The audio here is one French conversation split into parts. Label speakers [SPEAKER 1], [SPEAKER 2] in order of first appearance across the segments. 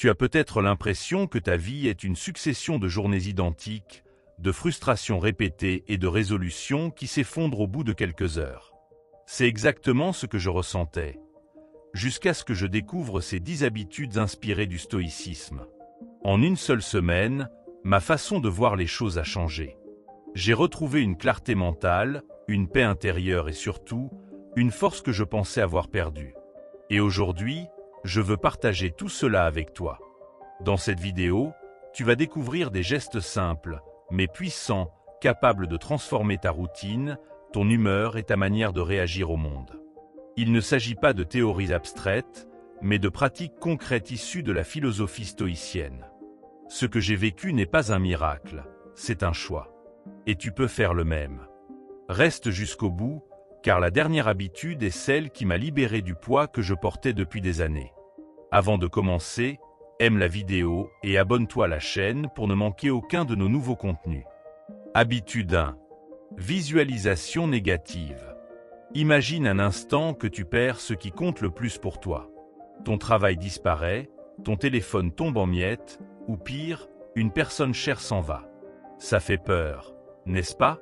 [SPEAKER 1] Tu as peut-être l'impression que ta vie est une succession de journées identiques, de frustrations répétées et de résolutions qui s'effondrent au bout de quelques heures. C'est exactement ce que je ressentais, jusqu'à ce que je découvre ces 10 habitudes inspirées du stoïcisme. En une seule semaine, ma façon de voir les choses a changé. J'ai retrouvé une clarté mentale, une paix intérieure et surtout, une force que je pensais avoir perdue. Et aujourd'hui, je veux partager tout cela avec toi. Dans cette vidéo, tu vas découvrir des gestes simples, mais puissants, capables de transformer ta routine, ton humeur et ta manière de réagir au monde. Il ne s'agit pas de théories abstraites, mais de pratiques concrètes issues de la philosophie stoïcienne. Ce que j'ai vécu n'est pas un miracle, c'est un choix. Et tu peux faire le même. Reste jusqu'au bout, car la dernière habitude est celle qui m'a libéré du poids que je portais depuis des années. Avant de commencer, aime la vidéo et abonne-toi à la chaîne pour ne manquer aucun de nos nouveaux contenus. Habitude 1. Visualisation négative. Imagine un instant que tu perds ce qui compte le plus pour toi. Ton travail disparaît, ton téléphone tombe en miettes, ou pire, une personne chère s'en va. Ça fait peur, n'est-ce pas?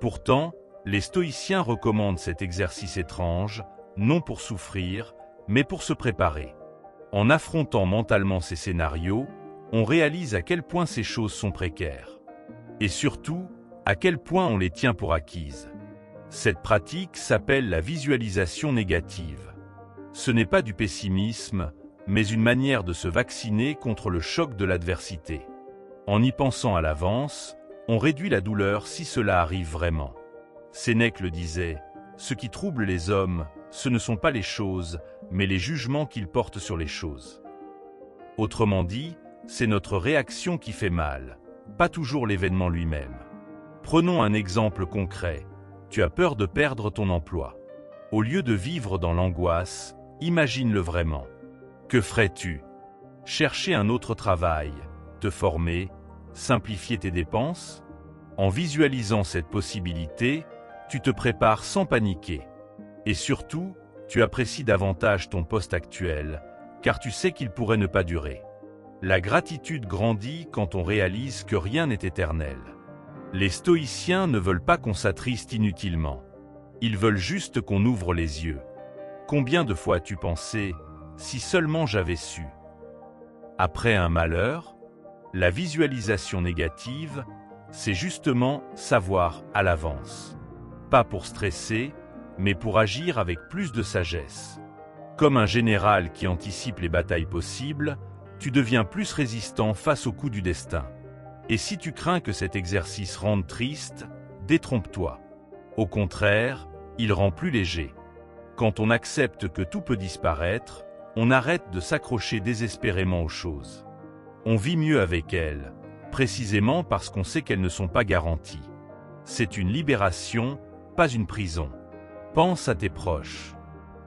[SPEAKER 1] Pourtant, les stoïciens recommandent cet exercice étrange, non pour souffrir, mais pour se préparer. En affrontant mentalement ces scénarios, on réalise à quel point ces choses sont précaires. Et surtout, à quel point on les tient pour acquises. Cette pratique s'appelle la visualisation négative. Ce n'est pas du pessimisme, mais une manière de se vacciner contre le choc de l'adversité. En y pensant à l'avance, on réduit la douleur si cela arrive vraiment. Sénèque le disait, « Ce qui trouble les hommes, ce ne sont pas les choses, mais les jugements qu'ils portent sur les choses. » Autrement dit, c'est notre réaction qui fait mal, pas toujours l'événement lui-même. Prenons un exemple concret. Tu as peur de perdre ton emploi. Au lieu de vivre dans l'angoisse, imagine-le vraiment. Que ferais-tu? Chercher un autre travail, te former, simplifier tes dépenses? En visualisant cette possibilité, tu te prépares sans paniquer. Et surtout, tu apprécies davantage ton poste actuel, car tu sais qu'il pourrait ne pas durer. La gratitude grandit quand on réalise que rien n'est éternel. Les stoïciens ne veulent pas qu'on s'attriste inutilement. Ils veulent juste qu'on ouvre les yeux. Combien de fois as-tu pensé « si seulement j'avais su ». Après un malheur, la visualisation négative, c'est justement savoir à l'avance. Pas pour stresser, mais pour agir avec plus de sagesse. Comme un général qui anticipe les batailles possibles, tu deviens plus résistant face aux coups du destin. Et si tu crains que cet exercice rende triste, détrompe-toi. Au contraire, il rend plus léger. Quand on accepte que tout peut disparaître, on arrête de s'accrocher désespérément aux choses. On vit mieux avec elles, précisément parce qu'on sait qu'elles ne sont pas garanties. C'est une libération, pas une prison. Pense à tes proches.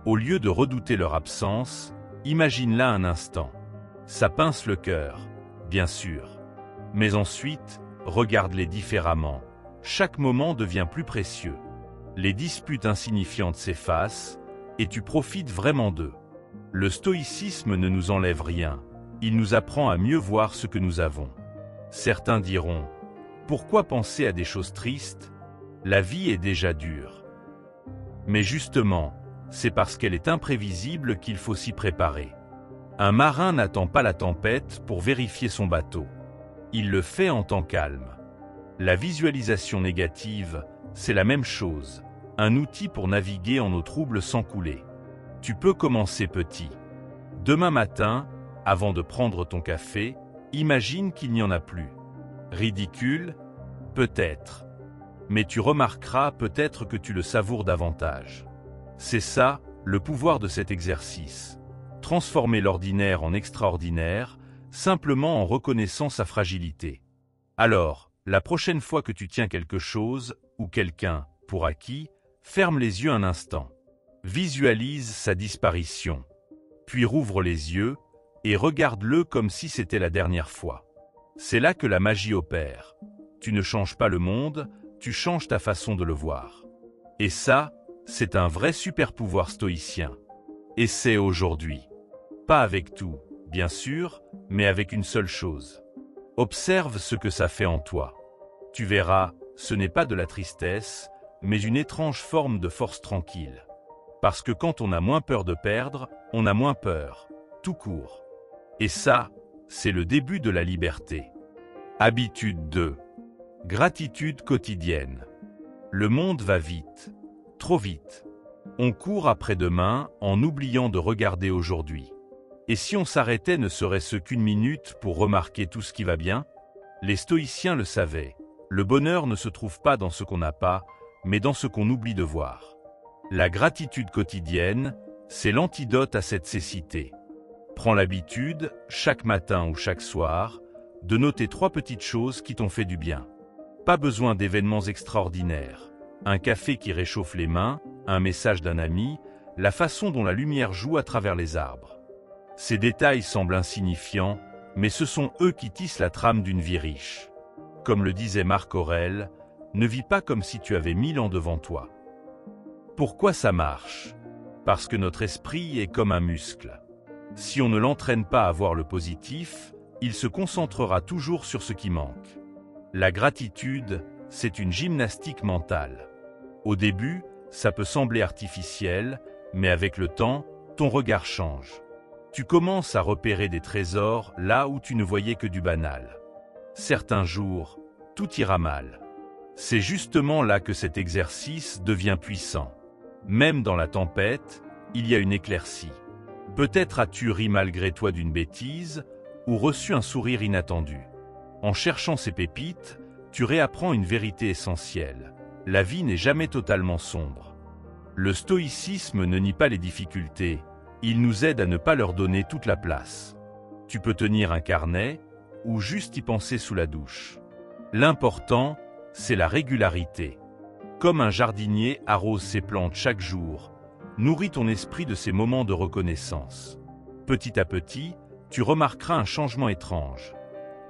[SPEAKER 1] Au lieu de redouter leur absence, imagine-la un instant. Ça pince le cœur, bien sûr. Mais ensuite, regarde-les différemment. Chaque moment devient plus précieux. Les disputes insignifiantes s'effacent, et tu profites vraiment d'eux. Le stoïcisme ne nous enlève rien. Il nous apprend à mieux voir ce que nous avons. Certains diront, pourquoi penser à des choses tristes? La vie est déjà dure. Mais justement, c'est parce qu'elle est imprévisible qu'il faut s'y préparer. Un marin n'attend pas la tempête pour vérifier son bateau. Il le fait en temps calme. La visualisation négative, c'est la même chose, un outil pour naviguer en eau trouble sans couler. Tu peux commencer petit. Demain matin, avant de prendre ton café, imagine qu'il n'y en a plus. Ridicule? Peut-être. Mais tu remarqueras peut-être que tu le savoures davantage. C'est ça, le pouvoir de cet exercice. Transformer l'ordinaire en extraordinaire, simplement en reconnaissant sa fragilité. Alors, la prochaine fois que tu tiens quelque chose, ou quelqu'un, pour acquis, ferme les yeux un instant. Visualise sa disparition. Puis rouvre les yeux, et regarde-le comme si c'était la dernière fois. C'est là que la magie opère. Tu ne changes pas le monde, tu changes ta façon de le voir. Et ça, c'est un vrai super pouvoir stoïcien. Essaie aujourd'hui. Pas avec tout, bien sûr, mais avec une seule chose. Observe ce que ça fait en toi. Tu verras, ce n'est pas de la tristesse, mais une étrange forme de force tranquille. Parce que quand on a moins peur de perdre, on a moins peur, tout court. Et ça, c'est le début de la liberté. Habitude 2. Gratitude quotidienne. Le monde va vite, trop vite. On court après demain en oubliant de regarder aujourd'hui. Et si on s'arrêtait ne serait-ce qu'une minute pour remarquer tout ce qui va bien? Les stoïciens le savaient. Le bonheur ne se trouve pas dans ce qu'on n'a pas, mais dans ce qu'on oublie de voir. La gratitude quotidienne, c'est l'antidote à cette cécité. Prends l'habitude, chaque matin ou chaque soir, de noter 3 petites choses qui t'ont fait du bien. Pas besoin d'événements extraordinaires. Un café qui réchauffe les mains, un message d'un ami, la façon dont la lumière joue à travers les arbres. Ces détails semblent insignifiants, mais ce sont eux qui tissent la trame d'une vie riche. Comme le disait Marc Aurèle, ne vis pas comme si tu avais 1000 ans devant toi. Pourquoi ça marche? Parce que notre esprit est comme un muscle. Si on ne l'entraîne pas à voir le positif, il se concentrera toujours sur ce qui manque. La gratitude, c'est une gymnastique mentale. Au début, ça peut sembler artificiel, mais avec le temps, ton regard change. Tu commences à repérer des trésors là où tu ne voyais que du banal. Certains jours, tout ira mal. C'est justement là que cet exercice devient puissant. Même dans la tempête, il y a une éclaircie. Peut-être as-tu ri malgré toi d'une bêtise, ou reçu un sourire inattendu. En cherchant ces pépites, tu réapprends une vérité essentielle. La vie n'est jamais totalement sombre. Le stoïcisme ne nie pas les difficultés, il nous aide à ne pas leur donner toute la place. Tu peux tenir un carnet, ou juste y penser sous la douche. L'important, c'est la régularité. Comme un jardinier arrose ses plantes chaque jour, nourris ton esprit de ces moments de reconnaissance. Petit à petit, tu remarqueras un changement étrange.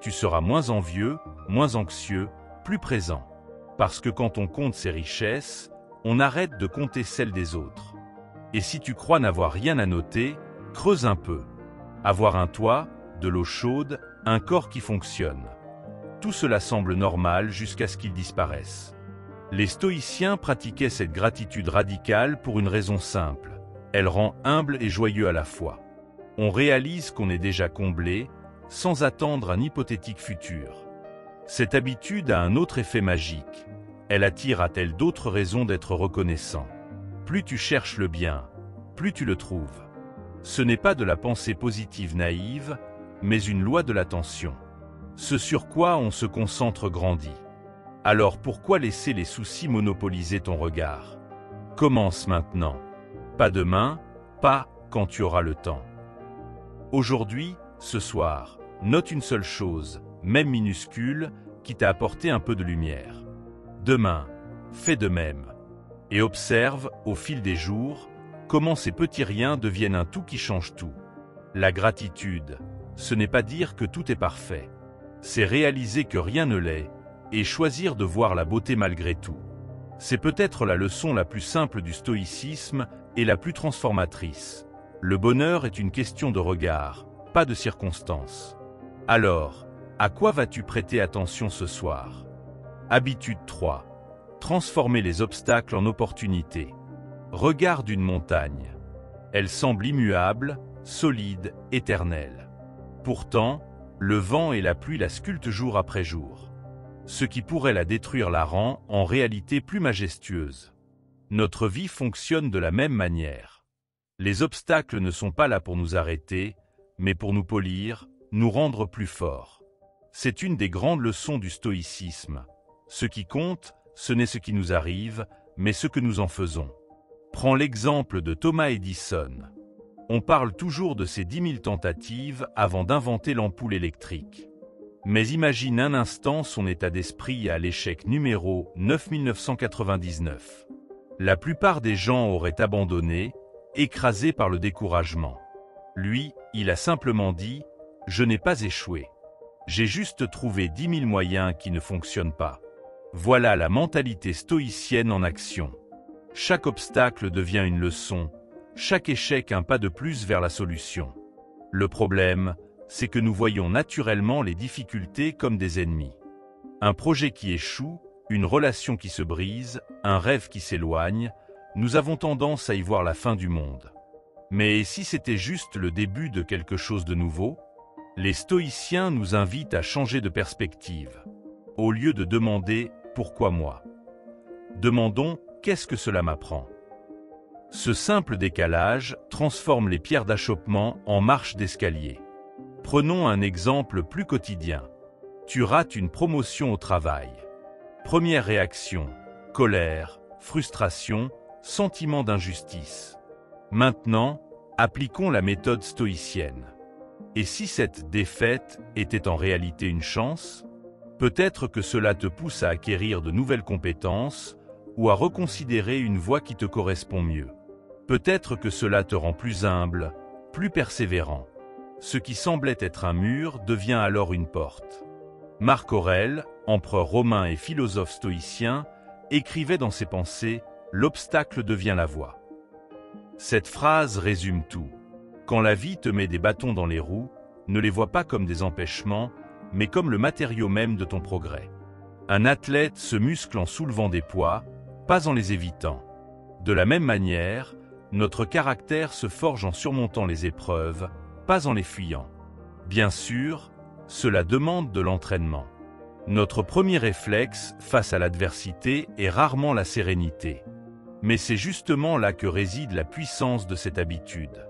[SPEAKER 1] Tu seras moins envieux, moins anxieux, plus présent. Parce que quand on compte ses richesses, on arrête de compter celles des autres. Et si tu crois n'avoir rien à noter, creuse un peu. Avoir un toit, de l'eau chaude, un corps qui fonctionne. Tout cela semble normal jusqu'à ce qu'il disparaisse. Les stoïciens pratiquaient cette gratitude radicale pour une raison simple. Elle rend humble et joyeux à la fois. On réalise qu'on est déjà comblé, sans attendre un hypothétique futur. Cette habitude a un autre effet magique. Elle attire à telle d'autres raisons d'être reconnaissant. Plus tu cherches le bien, plus tu le trouves. Ce n'est pas de la pensée positive naïve, mais une loi de l'attention. Ce sur quoi on se concentre grandit. Alors pourquoi laisser les soucis monopoliser ton regard? Commence maintenant. Pas demain, pas quand tu auras le temps. Aujourd'hui, ce soir, note une seule chose, même minuscule, qui t'a apporté un peu de lumière. Demain, fais de même. Et observe, au fil des jours, comment ces petits riens deviennent un tout qui change tout. La gratitude, ce n'est pas dire que tout est parfait. C'est réaliser que rien ne l'est, et choisir de voir la beauté malgré tout. C'est peut-être la leçon la plus simple du stoïcisme et la plus transformatrice. Le bonheur est une question de regard, pas de circonstance. Alors, à quoi vas-tu prêter attention ce soir? Habitude 3. Transformer les obstacles en opportunités. Regarde une montagne. Elle semble immuable, solide, éternelle. Pourtant, le vent et la pluie la sculptent jour après jour. Ce qui pourrait la détruire la rend en réalité plus majestueuse. Notre vie fonctionne de la même manière. Les obstacles ne sont pas là pour nous arrêter, mais pour nous polir, nous rendre plus forts. C'est une des grandes leçons du stoïcisme. Ce qui compte, ce n'est ce qui nous arrive, mais ce que nous en faisons. Prends l'exemple de Thomas Edison. On parle toujours de ses 10 000 tentatives avant d'inventer l'ampoule électrique. Mais imagine un instant son état d'esprit à l'échec numéro 9999. La plupart des gens auraient abandonné, écrasés par le découragement. Lui, il a simplement dit « Je n'ai pas échoué. J'ai juste trouvé 10 000 moyens qui ne fonctionnent pas. » Voilà la mentalité stoïcienne en action. Chaque obstacle devient une leçon, chaque échec un pas de plus vers la solution. Le problème, c'est que nous voyons naturellement les difficultés comme des ennemis. Un projet qui échoue, une relation qui se brise, un rêve qui s'éloigne, nous avons tendance à y voir la fin du monde. Mais si c'était juste le début de quelque chose de nouveau? Les stoïciens nous invitent à changer de perspective. Au lieu de demander « pourquoi moi ?», demandons « qu'est-ce que cela m'apprend ?» Ce simple décalage transforme les pierres d'achoppement en marches d'escalier. Prenons un exemple plus quotidien. Tu rates une promotion au travail. Première réaction, colère, frustration, sentiment d'injustice. Maintenant, appliquons la méthode stoïcienne. Et si cette défaite était en réalité une chance? Peut-être que cela te pousse à acquérir de nouvelles compétences ou à reconsidérer une voie qui te correspond mieux. Peut-être que cela te rend plus humble, plus persévérant. Ce qui semblait être un mur devient alors une porte. Marc Aurèle, empereur romain et philosophe stoïcien, écrivait dans ses pensées « L'obstacle devient la voie ». Cette phrase résume tout. Quand la vie te met des bâtons dans les roues, ne les vois pas comme des empêchements, mais comme le matériau même de ton progrès. Un athlète se muscle en soulevant des poids, pas en les évitant. De la même manière, notre caractère se forge en surmontant les épreuves, pas en les fuyant. Bien sûr, cela demande de l'entraînement. Notre premier réflexe face à l'adversité est rarement la sérénité. Mais c'est justement là que réside la puissance de cette habitude.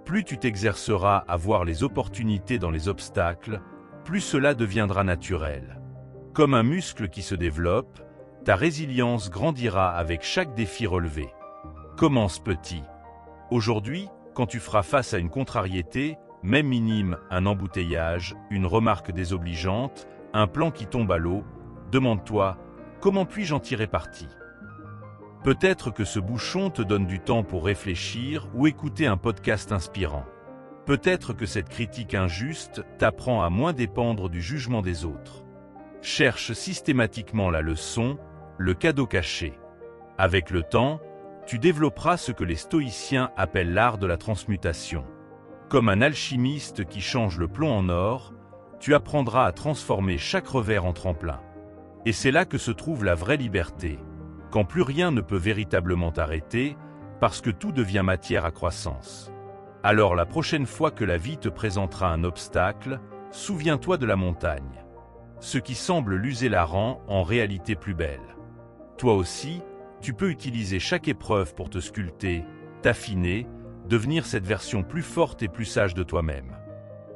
[SPEAKER 1] Plus tu t'exerceras à voir les opportunités dans les obstacles, plus cela deviendra naturel. Comme un muscle qui se développe, ta résilience grandira avec chaque défi relevé. Commence petit. Aujourd'hui, quand tu feras face à une contrariété, même minime, un embouteillage, une remarque désobligeante, un plan qui tombe à l'eau, demande-toi « Comment puis-je en tirer parti ?» Peut-être que ce bouchon te donne du temps pour réfléchir ou écouter un podcast inspirant. Peut-être que cette critique injuste t'apprend à moins dépendre du jugement des autres. Cherche systématiquement la leçon, le cadeau caché. Avec le temps, tu développeras ce que les stoïciens appellent l'art de la transmutation. Comme un alchimiste qui change le plomb en or, tu apprendras à transformer chaque revers en tremplin. Et c'est là que se trouve la vraie liberté, quand plus rien ne peut véritablement t'arrêter, parce que tout devient matière à croissance. Alors la prochaine fois que la vie te présentera un obstacle, souviens-toi de la montagne. Ce qui semble l'user la rend en réalité plus belle. Toi aussi, tu peux utiliser chaque épreuve pour te sculpter, t'affiner, devenir cette version plus forte et plus sage de toi-même.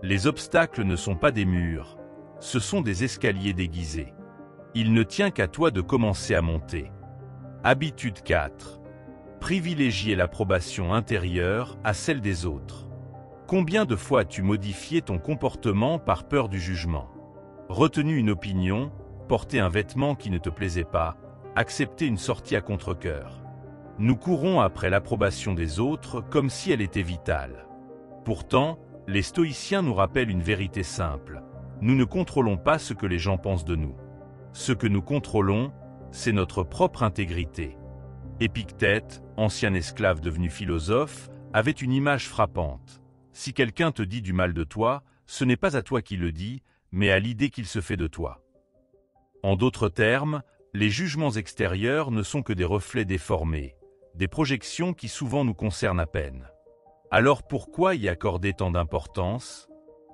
[SPEAKER 1] Les obstacles ne sont pas des murs, ce sont des escaliers déguisés. Il ne tient qu'à toi de commencer à monter. Habitude 4. Privilégier l'approbation intérieure à celle des autres. Combien de fois as-tu modifié ton comportement par peur du jugement? Retenu une opinion, porté un vêtement qui ne te plaisait pas, accepté une sortie à contre-cœur. Nous courons après l'approbation des autres comme si elle était vitale. Pourtant, les stoïciens nous rappellent une vérité simple. Nous ne contrôlons pas ce que les gens pensent de nous. Ce que nous contrôlons, c'est notre propre intégrité. Épictète, ancien esclave devenu philosophe, avait une image frappante. Si quelqu'un te dit du mal de toi, ce n'est pas à toi qui le dit, mais à l'idée qu'il se fait de toi. En d'autres termes, les jugements extérieurs ne sont que des reflets déformés, des projections qui souvent nous concernent à peine. Alors pourquoi y accorder tant d'importance?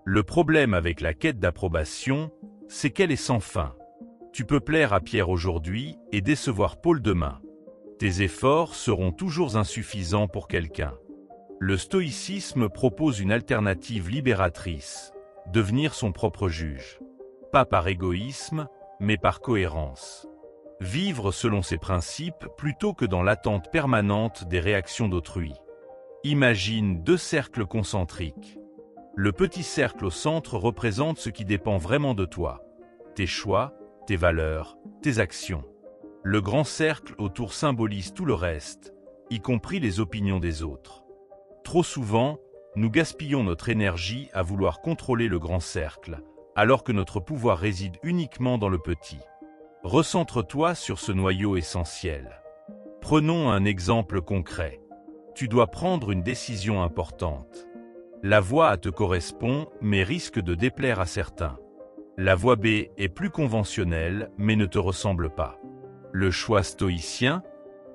[SPEAKER 1] Le problème avec la quête d'approbation, c'est qu'elle est sans fin. Tu peux plaire à Pierre aujourd'hui et décevoir Paul demain. Tes efforts seront toujours insuffisants pour quelqu'un. Le stoïcisme propose une alternative libératrice, devenir son propre juge. Pas par égoïsme, mais par cohérence. Vivre selon ses principes plutôt que dans l'attente permanente des réactions d'autrui. Imagine deux cercles concentriques. Le petit cercle au centre représente ce qui dépend vraiment de toi. Tes choix, tes valeurs, tes actions. Le grand cercle autour symbolise tout le reste, y compris les opinions des autres. Trop souvent, nous gaspillons notre énergie à vouloir contrôler le grand cercle, alors que notre pouvoir réside uniquement dans le petit. Recentre-toi sur ce noyau essentiel. Prenons un exemple concret. Tu dois prendre une décision importante. La voie A te correspond, mais risque de déplaire à certains. La voie B est plus conventionnelle, mais ne te ressemble pas. Le choix stoïcien?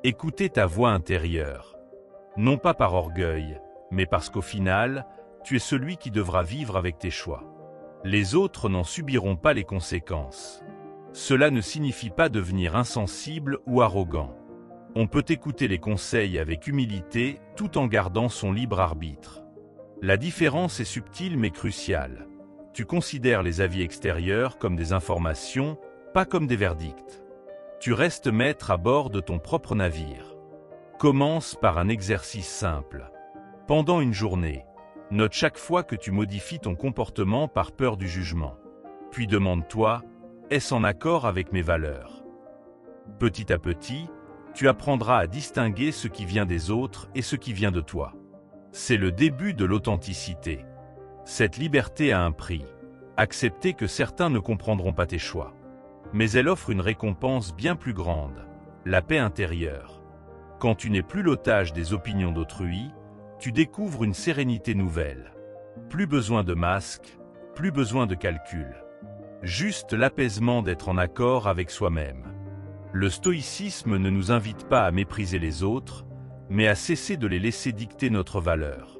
[SPEAKER 1] Écouter ta voix intérieure. Non pas par orgueil, mais parce qu'au final, tu es celui qui devra vivre avec tes choix. Les autres n'en subiront pas les conséquences. Cela ne signifie pas devenir insensible ou arrogant. On peut écouter les conseils avec humilité tout en gardant son libre arbitre. La différence est subtile mais cruciale. Tu considères les avis extérieurs comme des informations, pas comme des verdicts. Tu restes maître à bord de ton propre navire. Commence par un exercice simple. Pendant une journée, note chaque fois que tu modifies ton comportement par peur du jugement. Puis demande-toi, est-ce en accord avec mes valeurs? Petit à petit, tu apprendras à distinguer ce qui vient des autres et ce qui vient de toi. C'est le début de l'authenticité. Cette liberté a un prix. Accepter que certains ne comprendront pas tes choix. Mais elle offre une récompense bien plus grande, la paix intérieure. Quand tu n'es plus l'otage des opinions d'autrui, tu découvres une sérénité nouvelle. Plus besoin de masque, plus besoin de calcul. Juste l'apaisement d'être en accord avec soi-même. Le stoïcisme ne nous invite pas à mépriser les autres, mais à cesser de les laisser dicter notre valeur.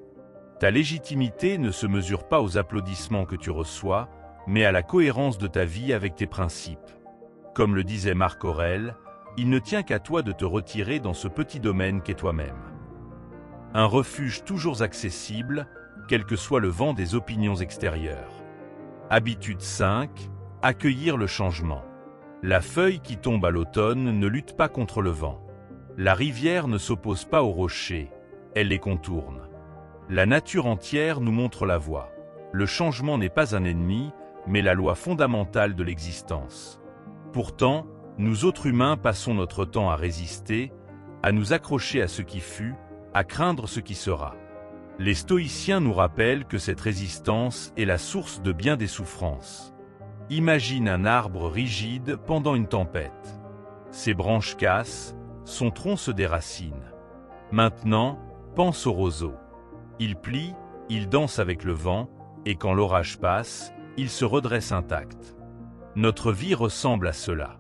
[SPEAKER 1] Ta légitimité ne se mesure pas aux applaudissements que tu reçois, mais à la cohérence de ta vie avec tes principes. Comme le disait Marc Aurèle, il ne tient qu'à toi de te retirer dans ce petit domaine qu'est toi-même. Un refuge toujours accessible, quel que soit le vent des opinions extérieures. Habitude 5, accueillir le changement. La feuille qui tombe à l'automne ne lutte pas contre le vent. La rivière ne s'oppose pas aux rochers, elle les contourne. La nature entière nous montre la voie. Le changement n'est pas un ennemi, mais la loi fondamentale de l'existence. Pourtant, nous autres humains passons notre temps à résister, à nous accrocher à ce qui fut, à craindre ce qui sera. Les stoïciens nous rappellent que cette résistance est la source de bien des souffrances. Imagine un arbre rigide pendant une tempête. Ses branches cassent, son tronc se déracine. Maintenant, pense au roseau. Il plie, il danse avec le vent, et quand l'orage passe, il se redresse intact. Notre vie ressemble à cela.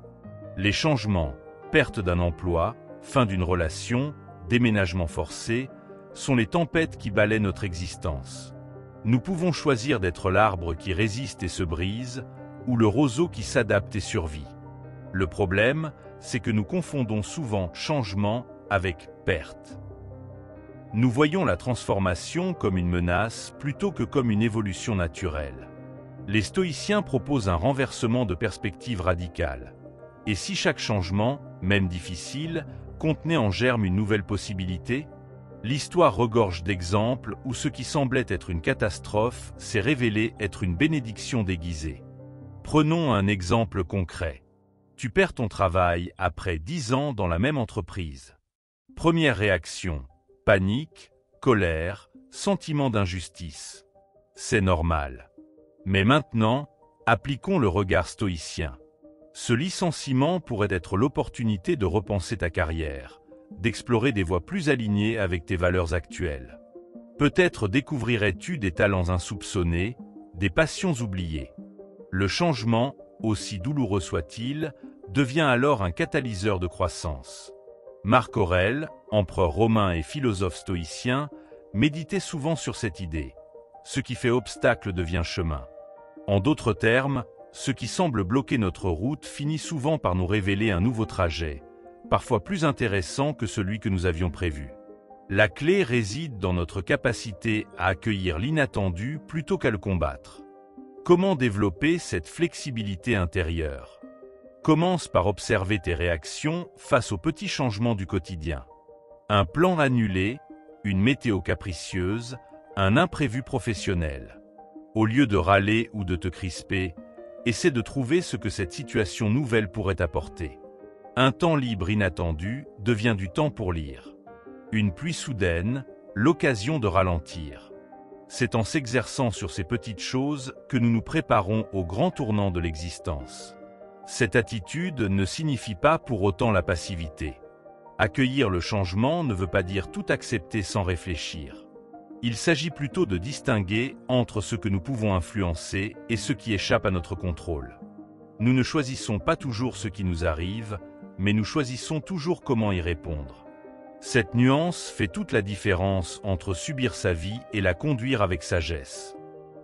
[SPEAKER 1] Les changements, perte d'un emploi, fin d'une relation, déménagement forcé, sont les tempêtes qui balaient notre existence. Nous pouvons choisir d'être l'arbre qui résiste et se brise, ou le roseau qui s'adapte et survit. Le problème, c'est que nous confondons souvent changement avec perte. Nous voyons la transformation comme une menace plutôt que comme une évolution naturelle. Les stoïciens proposent un renversement de perspective radicale. Et si chaque changement, même difficile, contenait en germe une nouvelle possibilité? L'histoire regorge d'exemples où ce qui semblait être une catastrophe s'est révélé être une bénédiction déguisée. Prenons un exemple concret. Tu perds ton travail après 10 ans dans la même entreprise. Première réaction, panique, colère, sentiment d'injustice. C'est normal. Mais maintenant, appliquons le regard stoïcien. Ce licenciement pourrait être l'opportunité de repenser ta carrière, d'explorer des voies plus alignées avec tes valeurs actuelles. Peut-être découvrirais-tu des talents insoupçonnés, des passions oubliées. Le changement, aussi douloureux soit-il, devient alors un catalyseur de croissance. Marc Aurèle, empereur romain et philosophe stoïcien, méditait souvent sur cette idée. Ce qui fait obstacle devient chemin. En d'autres termes, ce qui semble bloquer notre route finit souvent par nous révéler un nouveau trajet, parfois plus intéressant que celui que nous avions prévu. La clé réside dans notre capacité à accueillir l'inattendu plutôt qu'à le combattre. Comment développer cette flexibilité intérieure? Commence par observer tes réactions face aux petits changements du quotidien. Un plan annulé, une météo capricieuse, un imprévu professionnel. Au lieu de râler ou de te crisper, essaie de trouver ce que cette situation nouvelle pourrait apporter. Un temps libre inattendu devient du temps pour lire. Une pluie soudaine, l'occasion de ralentir. C'est en s'exerçant sur ces petites choses que nous nous préparons au grand tournant de l'existence. Cette attitude ne signifie pas pour autant la passivité. Accueillir le changement ne veut pas dire tout accepter sans réfléchir. Il s'agit plutôt de distinguer entre ce que nous pouvons influencer et ce qui échappe à notre contrôle. Nous ne choisissons pas toujours ce qui nous arrive, mais nous choisissons toujours comment y répondre. Cette nuance fait toute la différence entre subir sa vie et la conduire avec sagesse.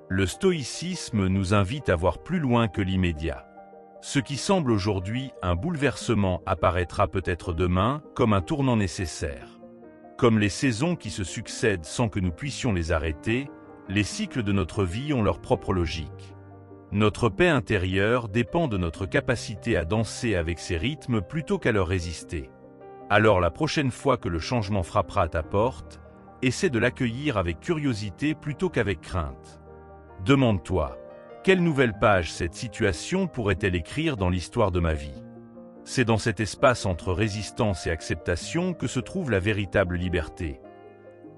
[SPEAKER 1] Le stoïcisme nous invite à voir plus loin que l'immédiat. Ce qui semble aujourd'hui un bouleversement apparaîtra peut-être demain comme un tournant nécessaire. Comme les saisons qui se succèdent sans que nous puissions les arrêter, les cycles de notre vie ont leur propre logique. Notre paix intérieure dépend de notre capacité à danser avec ces rythmes plutôt qu'à leur résister. Alors la prochaine fois que le changement frappera à ta porte, essaie de l'accueillir avec curiosité plutôt qu'avec crainte. Demande-toi, quelle nouvelle page cette situation pourrait-elle écrire dans l'histoire de ma vie? C'est dans cet espace entre résistance et acceptation que se trouve la véritable liberté.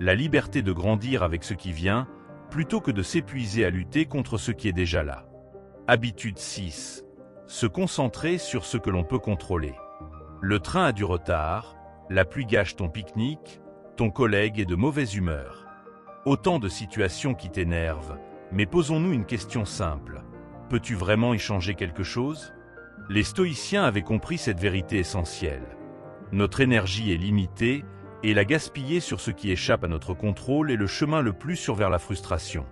[SPEAKER 1] La liberté de grandir avec ce qui vient, plutôt que de s'épuiser à lutter contre ce qui est déjà là. Habitude 6. Se concentrer sur ce que l'on peut contrôler. Le train a du retard, la pluie gâche ton pique-nique, ton collègue est de mauvaise humeur. Autant de situations qui t'énervent, mais posons-nous une question simple. Peux-tu vraiment y changer quelque chose? Les stoïciens avaient compris cette vérité essentielle. Notre énergie est limitée, et la gaspiller sur ce qui échappe à notre contrôle est le chemin le plus sûr vers la frustration.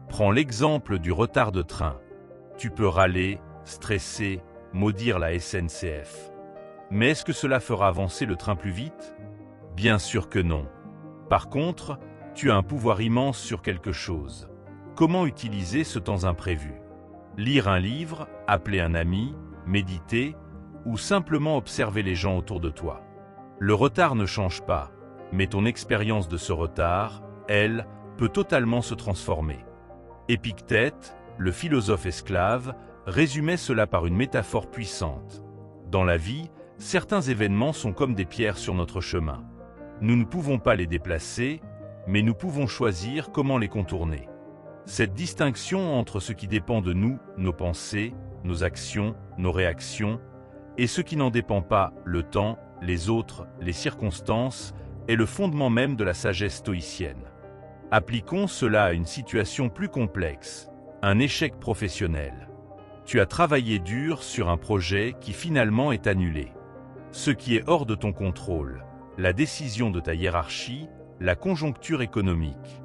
[SPEAKER 1] Prends l'exemple du retard de train. Tu peux râler, stresser, maudire la SNCF. Mais est-ce que cela fera avancer le train plus vite? Bien sûr que non. Par contre, tu as un pouvoir immense sur quelque chose. Comment utiliser ce temps imprévu? Lire un livre, appeler un ami, méditer, ou simplement observer les gens autour de toi. Le retard ne change pas, mais ton expérience de ce retard, elle, peut totalement se transformer. Épictète, le philosophe esclave, résumait cela par une métaphore puissante. Dans la vie, certains événements sont comme des pierres sur notre chemin. Nous ne pouvons pas les déplacer, mais nous pouvons choisir comment les contourner. Cette distinction entre ce qui dépend de nous, nos pensées, nos actions, nos réactions, et ce qui n'en dépend pas, le temps, les autres, les circonstances, est le fondement même de la sagesse stoïcienne. Appliquons cela à une situation plus complexe, un échec professionnel. Tu as travaillé dur sur un projet qui finalement est annulé. Ce qui est hors de ton contrôle, la décision de ta hiérarchie, la conjoncture économique.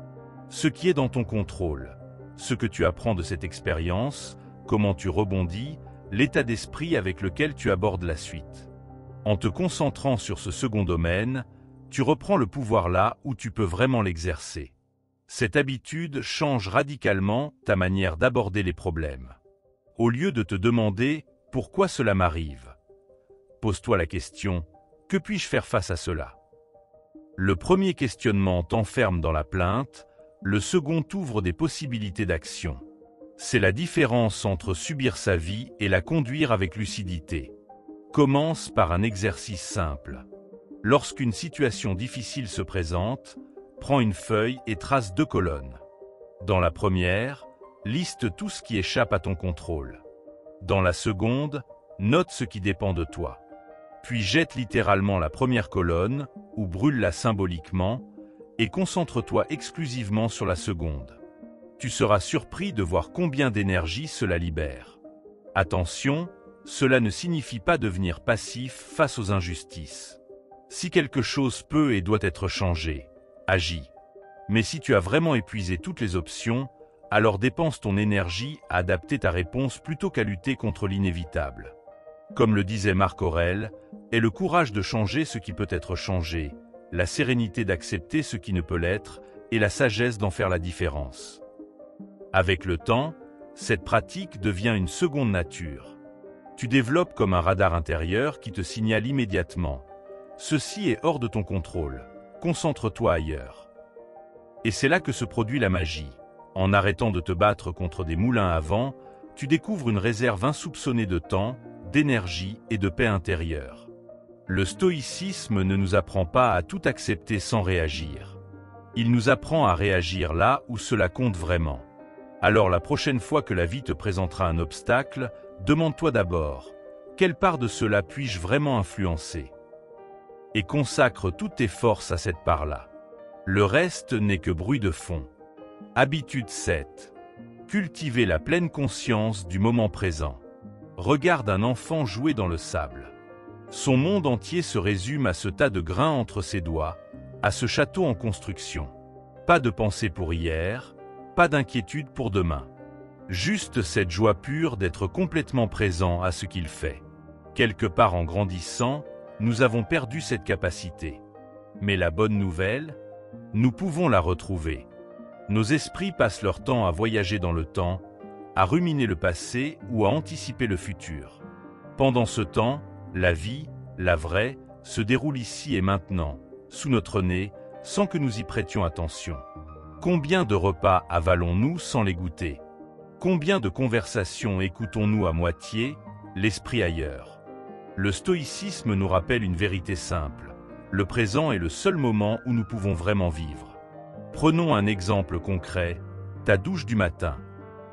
[SPEAKER 1] Ce qui est dans ton contrôle, ce que tu apprends de cette expérience, comment tu rebondis, l'état d'esprit avec lequel tu abordes la suite. En te concentrant sur ce second domaine, tu reprends le pouvoir là où tu peux vraiment l'exercer. Cette habitude change radicalement ta manière d'aborder les problèmes. Au lieu de te demander « pourquoi cela m'arrive ?», pose-toi la question « que puis-je faire face à cela ?» Le premier questionnement t'enferme dans la plainte, le second t'ouvre des possibilités d'action. C'est la différence entre subir sa vie et la conduire avec lucidité. Commence par un exercice simple. Lorsqu'une situation difficile se présente, prends une feuille et trace 2 colonnes. Dans la première, liste tout ce qui échappe à ton contrôle. Dans la seconde, note ce qui dépend de toi. Puis jette littéralement la première colonne, ou brûle-la symboliquement, et concentre-toi exclusivement sur la seconde. Tu seras surpris de voir combien d'énergie cela libère. Attention, cela ne signifie pas devenir passif face aux injustices. Si quelque chose peut et doit être changé, agis. Mais si tu as vraiment épuisé toutes les options, alors dépense ton énergie à adapter ta réponse plutôt qu'à lutter contre l'inévitable. Comme le disait Marc Aurèle, aie le courage de changer ce qui peut être changé, la sérénité d'accepter ce qui ne peut l'être et la sagesse d'en faire la différence. Avec le temps, cette pratique devient une seconde nature. Tu développes comme un radar intérieur qui te signale immédiatement. Ceci est hors de ton contrôle, concentre-toi ailleurs. Et c'est là que se produit la magie. En arrêtant de te battre contre des moulins à vent, tu découvres une réserve insoupçonnée de temps, d'énergie et de paix intérieure. Le stoïcisme ne nous apprend pas à tout accepter sans réagir. Il nous apprend à réagir là où cela compte vraiment. Alors la prochaine fois que la vie te présentera un obstacle, demande-toi d'abord, quelle part de cela puis-je vraiment influencer? Et consacre toutes tes forces à cette part-là. Le reste n'est que bruit de fond. Habitude 7. Cultiver la pleine conscience du moment présent. Regarde un enfant jouer dans le sable. Son monde entier se résume à ce tas de grains entre ses doigts, à ce château en construction. Pas de pensée pour hier, pas d'inquiétude pour demain. Juste cette joie pure d'être complètement présent à ce qu'il fait. Quelque part en grandissant, nous avons perdu cette capacité. Mais la bonne nouvelle, nous pouvons la retrouver. Nos esprits passent leur temps à voyager dans le temps, à ruminer le passé ou à anticiper le futur. Pendant ce temps, la vie, la vraie, se déroule ici et maintenant, sous notre nez, sans que nous y prêtions attention. Combien de repas avalons-nous sans les goûter? Combien de conversations écoutons-nous à moitié, l'esprit ailleurs? Le stoïcisme nous rappelle une vérité simple. Le présent est le seul moment où nous pouvons vraiment vivre. Prenons un exemple concret, ta douche du matin.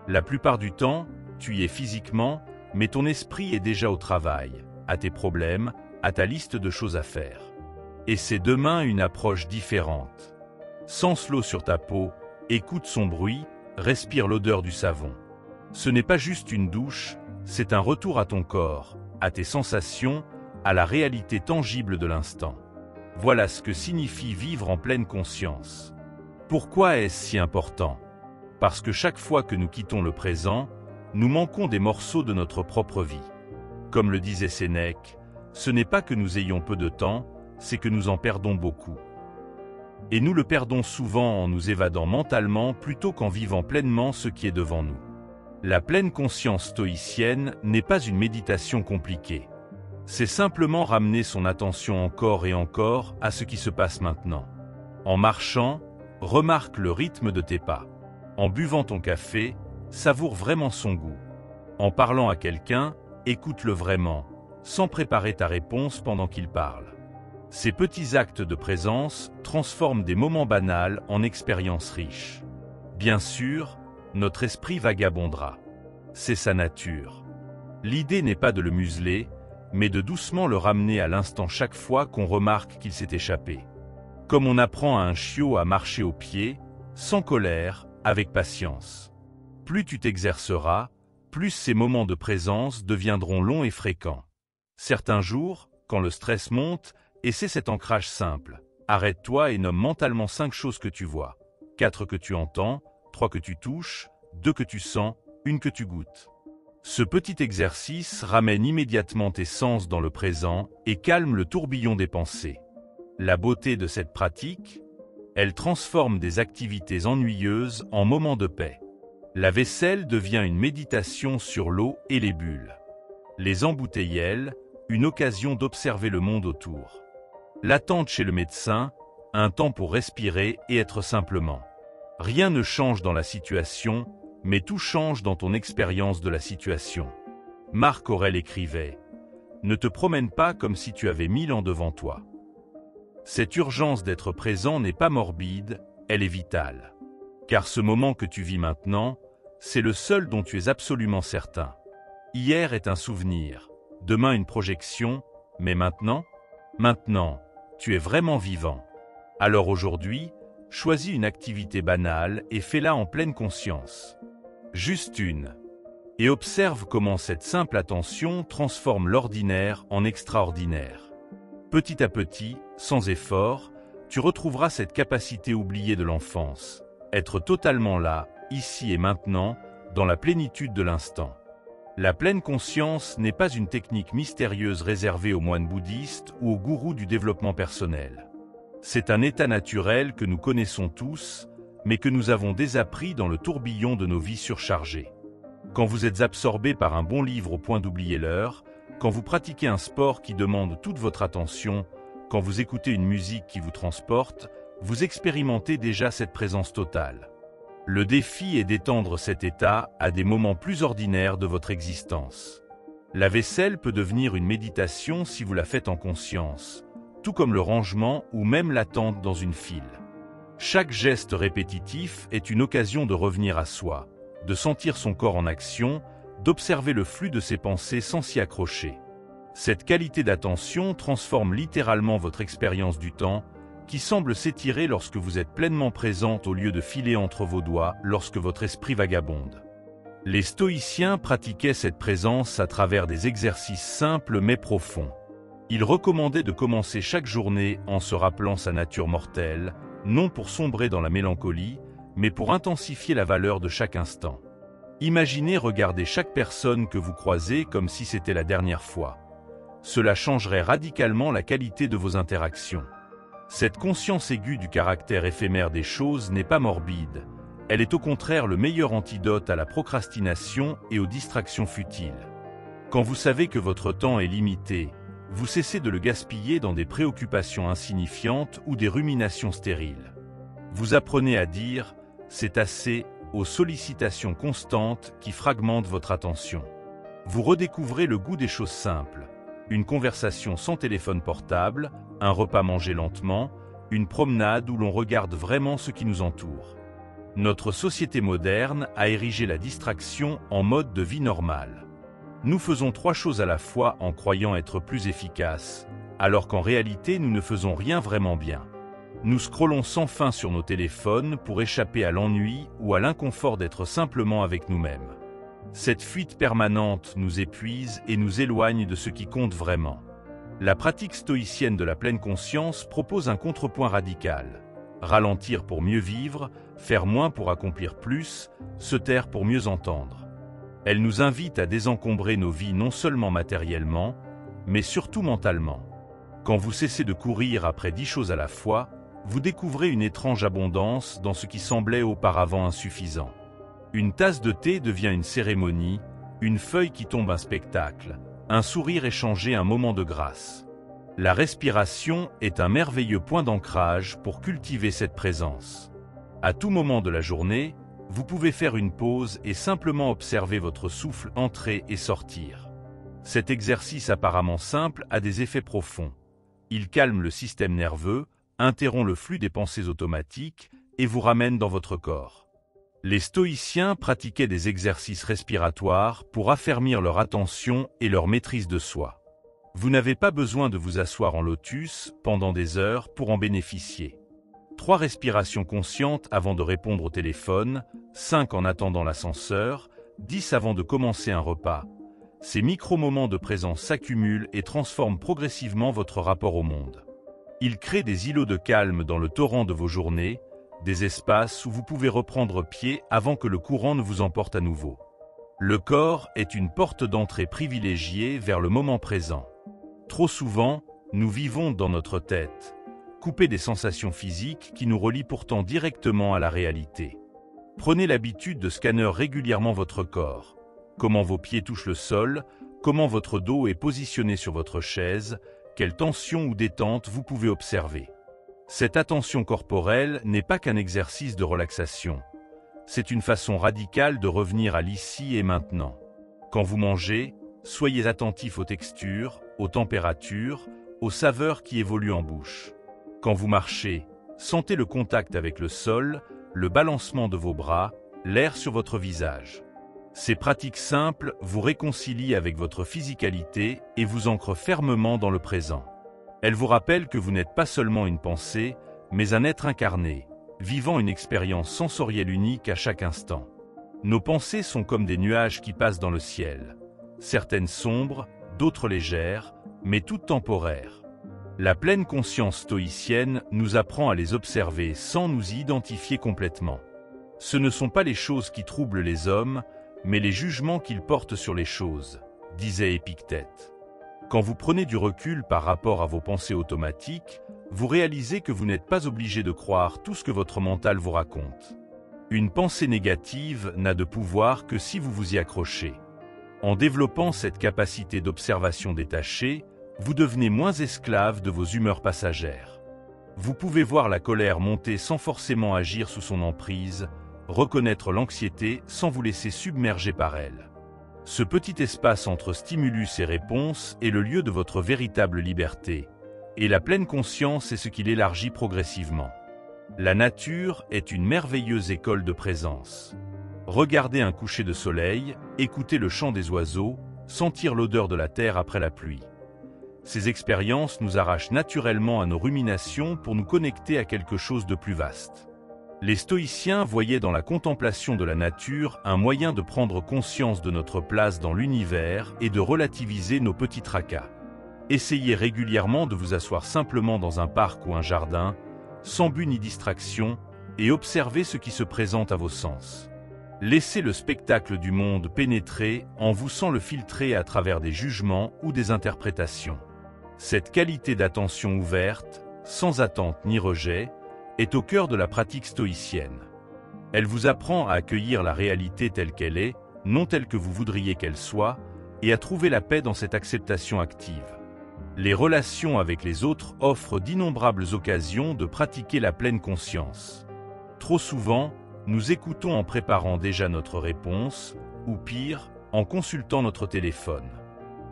[SPEAKER 1] La plupart du temps, tu y es physiquement, mais ton esprit est déjà au travail, à tes problèmes, à ta liste de choses à faire. Et c'est demain une approche différente. Sens l'eau sur ta peau, écoute son bruit, respire l'odeur du savon. Ce n'est pas juste une douche, c'est un retour à ton corps, à tes sensations, à la réalité tangible de l'instant. Voilà ce que signifie vivre en pleine conscience. Pourquoi est-ce si important? Parce que chaque fois que nous quittons le présent, nous manquons des morceaux de notre propre vie. Comme le disait Sénèque, ce n'est pas que nous ayons peu de temps, c'est que nous en perdons beaucoup. Et nous le perdons souvent en nous évadant mentalement plutôt qu'en vivant pleinement ce qui est devant nous. La pleine conscience stoïcienne n'est pas une méditation compliquée. C'est simplement ramener son attention encore et encore à ce qui se passe maintenant. En marchant, remarque le rythme de tes pas. En buvant ton café, savoure vraiment son goût. En parlant à quelqu'un, écoute-le vraiment, sans préparer ta réponse pendant qu'il parle. Ces petits actes de présence transforment des moments banals en expériences riches. Bien sûr, notre esprit vagabondera. C'est sa nature. L'idée n'est pas de le museler, mais de doucement le ramener à l'instant chaque fois qu'on remarque qu'il s'est échappé. Comme on apprend à un chiot à marcher au pied, sans colère, avec patience. Plus tu t'exerceras, plus ces moments de présence deviendront longs et fréquents. Certains jours, quand le stress monte, essaie cet ancrage simple. Arrête-toi et nomme mentalement 5 choses que tu vois, 4 que tu entends, 3 que tu touches, 2 que tu sens, 1 que tu goûtes. Ce petit exercice ramène immédiatement tes sens dans le présent et calme le tourbillon des pensées. La beauté de cette pratique, elle transforme des activités ennuyeuses en moments de paix. La vaisselle devient une méditation sur l'eau et les bulles. Les embouteillelles, une occasion d'observer le monde autour. L'attente chez le médecin, un temps pour respirer et être simplement. Rien ne change dans la situation, mais tout change dans ton expérience de la situation. Marc Aurèle écrivait « Ne te promène pas comme si tu avais 1000 ans devant toi ». Cette urgence d'être présent n'est pas morbide, elle est vitale. Car ce moment que tu vis maintenant, c'est le seul dont tu es absolument certain. Hier est un souvenir, demain une projection, mais maintenant, tu es vraiment vivant. Alors aujourd'hui, choisis une activité banale et fais-la en pleine conscience. Juste une. Et observe comment cette simple attention transforme l'ordinaire en extraordinaire. Petit à petit, sans effort, tu retrouveras cette capacité oubliée de l'enfance. Être totalement là, ici et maintenant, dans la plénitude de l'instant. La pleine conscience n'est pas une technique mystérieuse réservée aux moines bouddhistes ou aux gourous du développement personnel. C'est un état naturel que nous connaissons tous, mais que nous avons désappris dans le tourbillon de nos vies surchargées. Quand vous êtes absorbé par un bon livre au point d'oublier l'heure, quand vous pratiquez un sport qui demande toute votre attention, quand vous écoutez une musique qui vous transporte, vous expérimentez déjà cette présence totale. Le défi est d'étendre cet état à des moments plus ordinaires de votre existence. La vaisselle peut devenir une méditation si vous la faites en conscience, tout comme le rangement ou même l'attente dans une file. Chaque geste répétitif est une occasion de revenir à soi, de sentir son corps en action, d'observer le flux de ses pensées sans s'y accrocher. Cette qualité d'attention transforme littéralement votre expérience du temps qui semble s'étirer lorsque vous êtes pleinement présente au lieu de filer entre vos doigts lorsque votre esprit vagabonde. Les stoïciens pratiquaient cette présence à travers des exercices simples mais profonds. Ils recommandaient de commencer chaque journée en se rappelant sa nature mortelle, non pour sombrer dans la mélancolie, mais pour intensifier la valeur de chaque instant. Imaginez regarder chaque personne que vous croisez comme si c'était la dernière fois. Cela changerait radicalement la qualité de vos interactions. Cette conscience aiguë du caractère éphémère des choses n'est pas morbide. Elle est au contraire le meilleur antidote à la procrastination et aux distractions futiles. Quand vous savez que votre temps est limité, vous cessez de le gaspiller dans des préoccupations insignifiantes ou des ruminations stériles. Vous apprenez à dire « c'est assez » aux sollicitations constantes qui fragmentent votre attention. Vous redécouvrez le goût des choses simples. Une conversation sans téléphone portable, un repas mangé lentement, une promenade où l'on regarde vraiment ce qui nous entoure. Notre société moderne a érigé la distraction en mode de vie normal. Nous faisons 3 choses à la fois en croyant être plus efficaces, alors qu'en réalité nous ne faisons rien vraiment bien. Nous scrollons sans fin sur nos téléphones pour échapper à l'ennui ou à l'inconfort d'être simplement avec nous-mêmes. Cette fuite permanente nous épuise et nous éloigne de ce qui compte vraiment. La pratique stoïcienne de la pleine conscience propose un contrepoint radical. Ralentir pour mieux vivre, faire moins pour accomplir plus, se taire pour mieux entendre. Elle nous invite à désencombrer nos vies non seulement matériellement, mais surtout mentalement. Quand vous cessez de courir après 10 choses à la fois, vous découvrez une étrange abondance dans ce qui semblait auparavant insuffisant. Une tasse de thé devient une cérémonie, une feuille qui tombe un spectacle, un sourire échangé un moment de grâce. La respiration est un merveilleux point d'ancrage pour cultiver cette présence. À tout moment de la journée, vous pouvez faire une pause et simplement observer votre souffle entrer et sortir. Cet exercice apparemment simple a des effets profonds. Il calme le système nerveux, interrompt le flux des pensées automatiques et vous ramène dans votre corps. Les stoïciens pratiquaient des exercices respiratoires pour affermir leur attention et leur maîtrise de soi. Vous n'avez pas besoin de vous asseoir en lotus pendant des heures pour en bénéficier. 3 respirations conscientes avant de répondre au téléphone, 5 en attendant l'ascenseur, 10 avant de commencer un repas. Ces micro-moments de présence s'accumulent et transforment progressivement votre rapport au monde. Ils créent des îlots de calme dans le torrent de vos journées, des espaces où vous pouvez reprendre pied avant que le courant ne vous emporte à nouveau. Le corps est une porte d'entrée privilégiée vers le moment présent. Trop souvent, nous vivons dans notre tête, coupés des sensations physiques qui nous relient pourtant directement à la réalité. Prenez l'habitude de scanner régulièrement votre corps. Comment vos pieds touchent le sol, comment votre dos est positionné sur votre chaise, quelle tension ou détente vous pouvez observer. Cette attention corporelle n'est pas qu'un exercice de relaxation. C'est une façon radicale de revenir à l'ici et maintenant. Quand vous mangez, soyez attentif aux textures, aux températures, aux saveurs qui évoluent en bouche. Quand vous marchez, sentez le contact avec le sol, le balancement de vos bras, l'air sur votre visage. Ces pratiques simples vous réconcilient avec votre physicalité et vous ancrent fermement dans le présent. Elles vous rappellent que vous n'êtes pas seulement une pensée, mais un être incarné, vivant une expérience sensorielle unique à chaque instant. Nos pensées sont comme des nuages qui passent dans le ciel. Certaines sombres, d'autres légères, mais toutes temporaires. La pleine conscience stoïcienne nous apprend à les observer sans nous y identifier complètement. Ce ne sont pas les choses qui troublent les hommes, mais les jugements qu'ils portent sur les choses, disait Épictète. Quand vous prenez du recul par rapport à vos pensées automatiques, vous réalisez que vous n'êtes pas obligé de croire tout ce que votre mental vous raconte. Une pensée négative n'a de pouvoir que si vous vous y accrochez. En développant cette capacité d'observation détachée, vous devenez moins esclave de vos humeurs passagères. Vous pouvez voir la colère monter sans forcément agir sous son emprise, reconnaître l'anxiété sans vous laisser submerger par elle. Ce petit espace entre stimulus et réponse est le lieu de votre véritable liberté, et la pleine conscience est ce qui l'élargit progressivement. La nature est une merveilleuse école de présence. Regardez un coucher de soleil, écouter le chant des oiseaux, sentir l'odeur de la terre après la pluie. Ces expériences nous arrachent naturellement à nos ruminations pour nous connecter à quelque chose de plus vaste. Les stoïciens voyaient dans la contemplation de la nature un moyen de prendre conscience de notre place dans l'univers et de relativiser nos petits tracas. Essayez régulièrement de vous asseoir simplement dans un parc ou un jardin, sans but ni distraction, et observez ce qui se présente à vos sens. Laissez le spectacle du monde pénétrer en vous sans le filtrer à travers des jugements ou des interprétations. Cette qualité d'attention ouverte, sans attente ni rejet, est au cœur de la pratique stoïcienne. Elle vous apprend à accueillir la réalité telle qu'elle est, non telle que vous voudriez qu'elle soit, et à trouver la paix dans cette acceptation active. Les relations avec les autres offrent d'innombrables occasions de pratiquer la pleine conscience. Trop souvent, nous écoutons en préparant déjà notre réponse, ou pire, en consultant notre téléphone.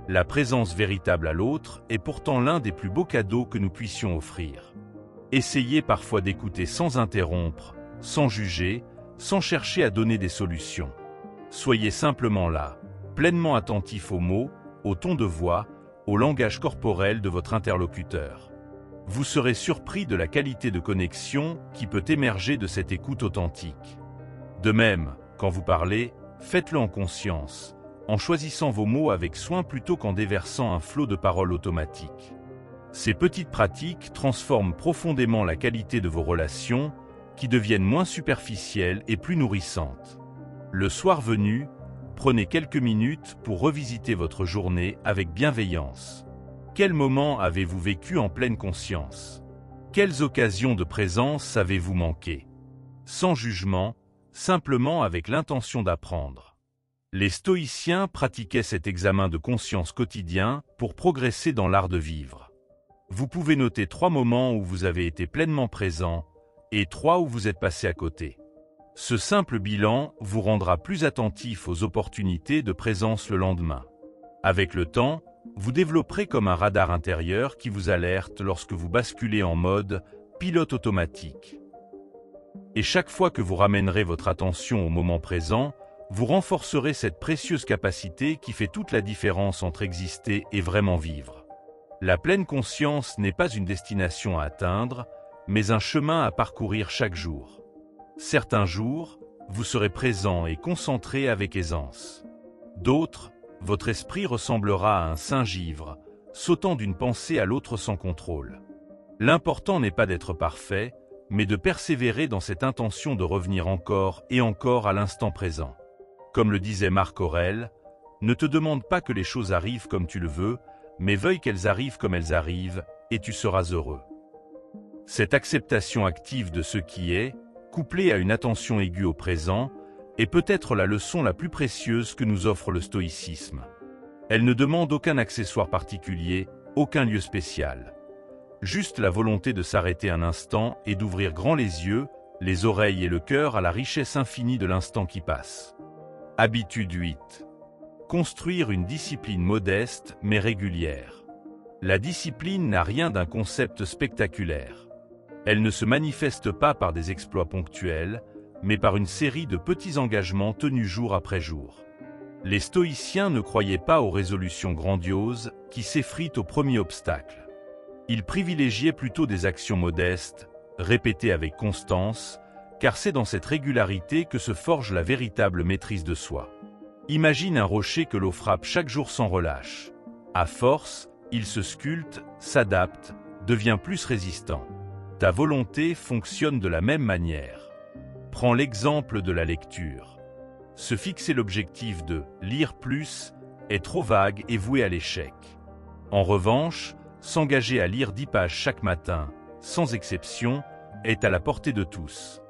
[SPEAKER 1] La présence véritable à l'autre est pourtant l'un des plus beaux cadeaux que nous puissions offrir. Essayez parfois d'écouter sans interrompre, sans juger, sans chercher à donner des solutions. Soyez simplement là, pleinement attentif aux mots, au ton de voix, au langage corporel de votre interlocuteur. Vous serez surpris de la qualité de connexion qui peut émerger de cette écoute authentique. De même, quand vous parlez, faites-le en conscience, en choisissant vos mots avec soin plutôt qu'en déversant un flot de paroles automatiques. Ces petites pratiques transforment profondément la qualité de vos relations, qui deviennent moins superficielles et plus nourrissantes. Le soir venu, prenez quelques minutes pour revisiter votre journée avec bienveillance. Quels moments avez-vous vécu en pleine conscience? Quelles occasions de présence avez-vous manqué? Sans jugement, simplement avec l'intention d'apprendre. Les stoïciens pratiquaient cet examen de conscience quotidien pour progresser dans l'art de vivre. Vous pouvez noter 3 moments où vous avez été pleinement présent et 3 où vous êtes passé à côté. Ce simple bilan vous rendra plus attentif aux opportunités de présence le lendemain. Avec le temps, vous développerez comme un radar intérieur qui vous alerte lorsque vous basculez en mode pilote automatique. Et chaque fois que vous ramènerez votre attention au moment présent, vous renforcerez cette précieuse capacité qui fait toute la différence entre exister et vraiment vivre. La pleine conscience n'est pas une destination à atteindre, mais un chemin à parcourir chaque jour. Certains jours, vous serez présent et concentré avec aisance. D'autres, votre esprit ressemblera à un singe ivre, sautant d'une pensée à l'autre sans contrôle. L'important n'est pas d'être parfait, mais de persévérer dans cette intention de revenir encore et encore à l'instant présent. Comme le disait Marc Aurèle, ne te demande pas que les choses arrivent comme tu le veux, mais veuille qu'elles arrivent comme elles arrivent, et tu seras heureux. Cette acceptation active de ce qui est, couplée à une attention aiguë au présent, est peut-être la leçon la plus précieuse que nous offre le stoïcisme. Elle ne demande aucun accessoire particulier, aucun lieu spécial. Juste la volonté de s'arrêter un instant et d'ouvrir grand les yeux, les oreilles et le cœur à la richesse infinie de l'instant qui passe. Habitude 8. Construire une discipline modeste mais régulière. La discipline n'a rien d'un concept spectaculaire. Elle ne se manifeste pas par des exploits ponctuels, mais par une série de petits engagements tenus jour après jour. Les stoïciens ne croyaient pas aux résolutions grandioses qui s'effritent au premier obstacle. Ils privilégiaient plutôt des actions modestes, répétées avec constance, car c'est dans cette régularité que se forge la véritable maîtrise de soi. Imagine un rocher que l'eau frappe chaque jour sans relâche. À force, il se sculpte, s'adapte, devient plus résistant. Ta volonté fonctionne de la même manière. Prends l'exemple de la lecture. Se fixer l'objectif de « lire plus » est trop vague et voué à l'échec. En revanche, s'engager à lire 10 pages chaque matin, sans exception, est à la portée de tous.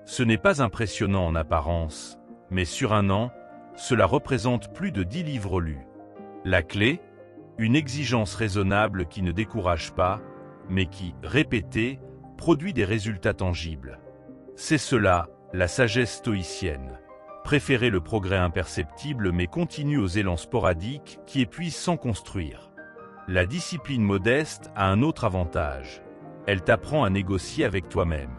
[SPEAKER 1] Ce n'est pas impressionnant en apparence, mais sur un an, cela représente plus de 10 livres lus. La clé ? Une exigence raisonnable qui ne décourage pas, mais qui, répétée, produit des résultats tangibles. C'est cela, la sagesse stoïcienne. Préférer le progrès imperceptible mais continue aux élans sporadiques qui épuisent sans construire. La discipline modeste a un autre avantage. Elle t'apprend à négocier avec toi-même.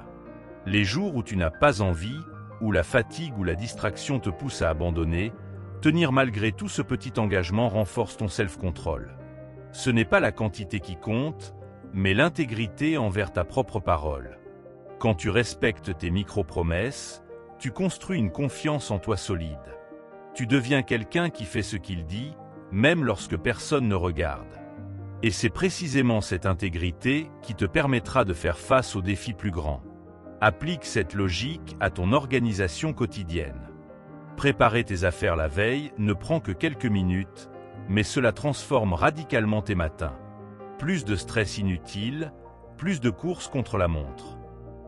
[SPEAKER 1] Les jours où tu n'as pas envie, où la fatigue ou la distraction te pousse à abandonner, tenir malgré tout ce petit engagement renforce ton self-control. Ce n'est pas la quantité qui compte, mais l'intégrité envers ta propre parole. Quand tu respectes tes micro-promesses, tu construis une confiance en toi solide. Tu deviens quelqu'un qui fait ce qu'il dit, même lorsque personne ne regarde. Et c'est précisément cette intégrité qui te permettra de faire face aux défis plus grands. Applique cette logique à ton organisation quotidienne. Préparer tes affaires la veille ne prend que quelques minutes, mais cela transforme radicalement tes matins. Plus de stress inutile, plus de courses contre la montre.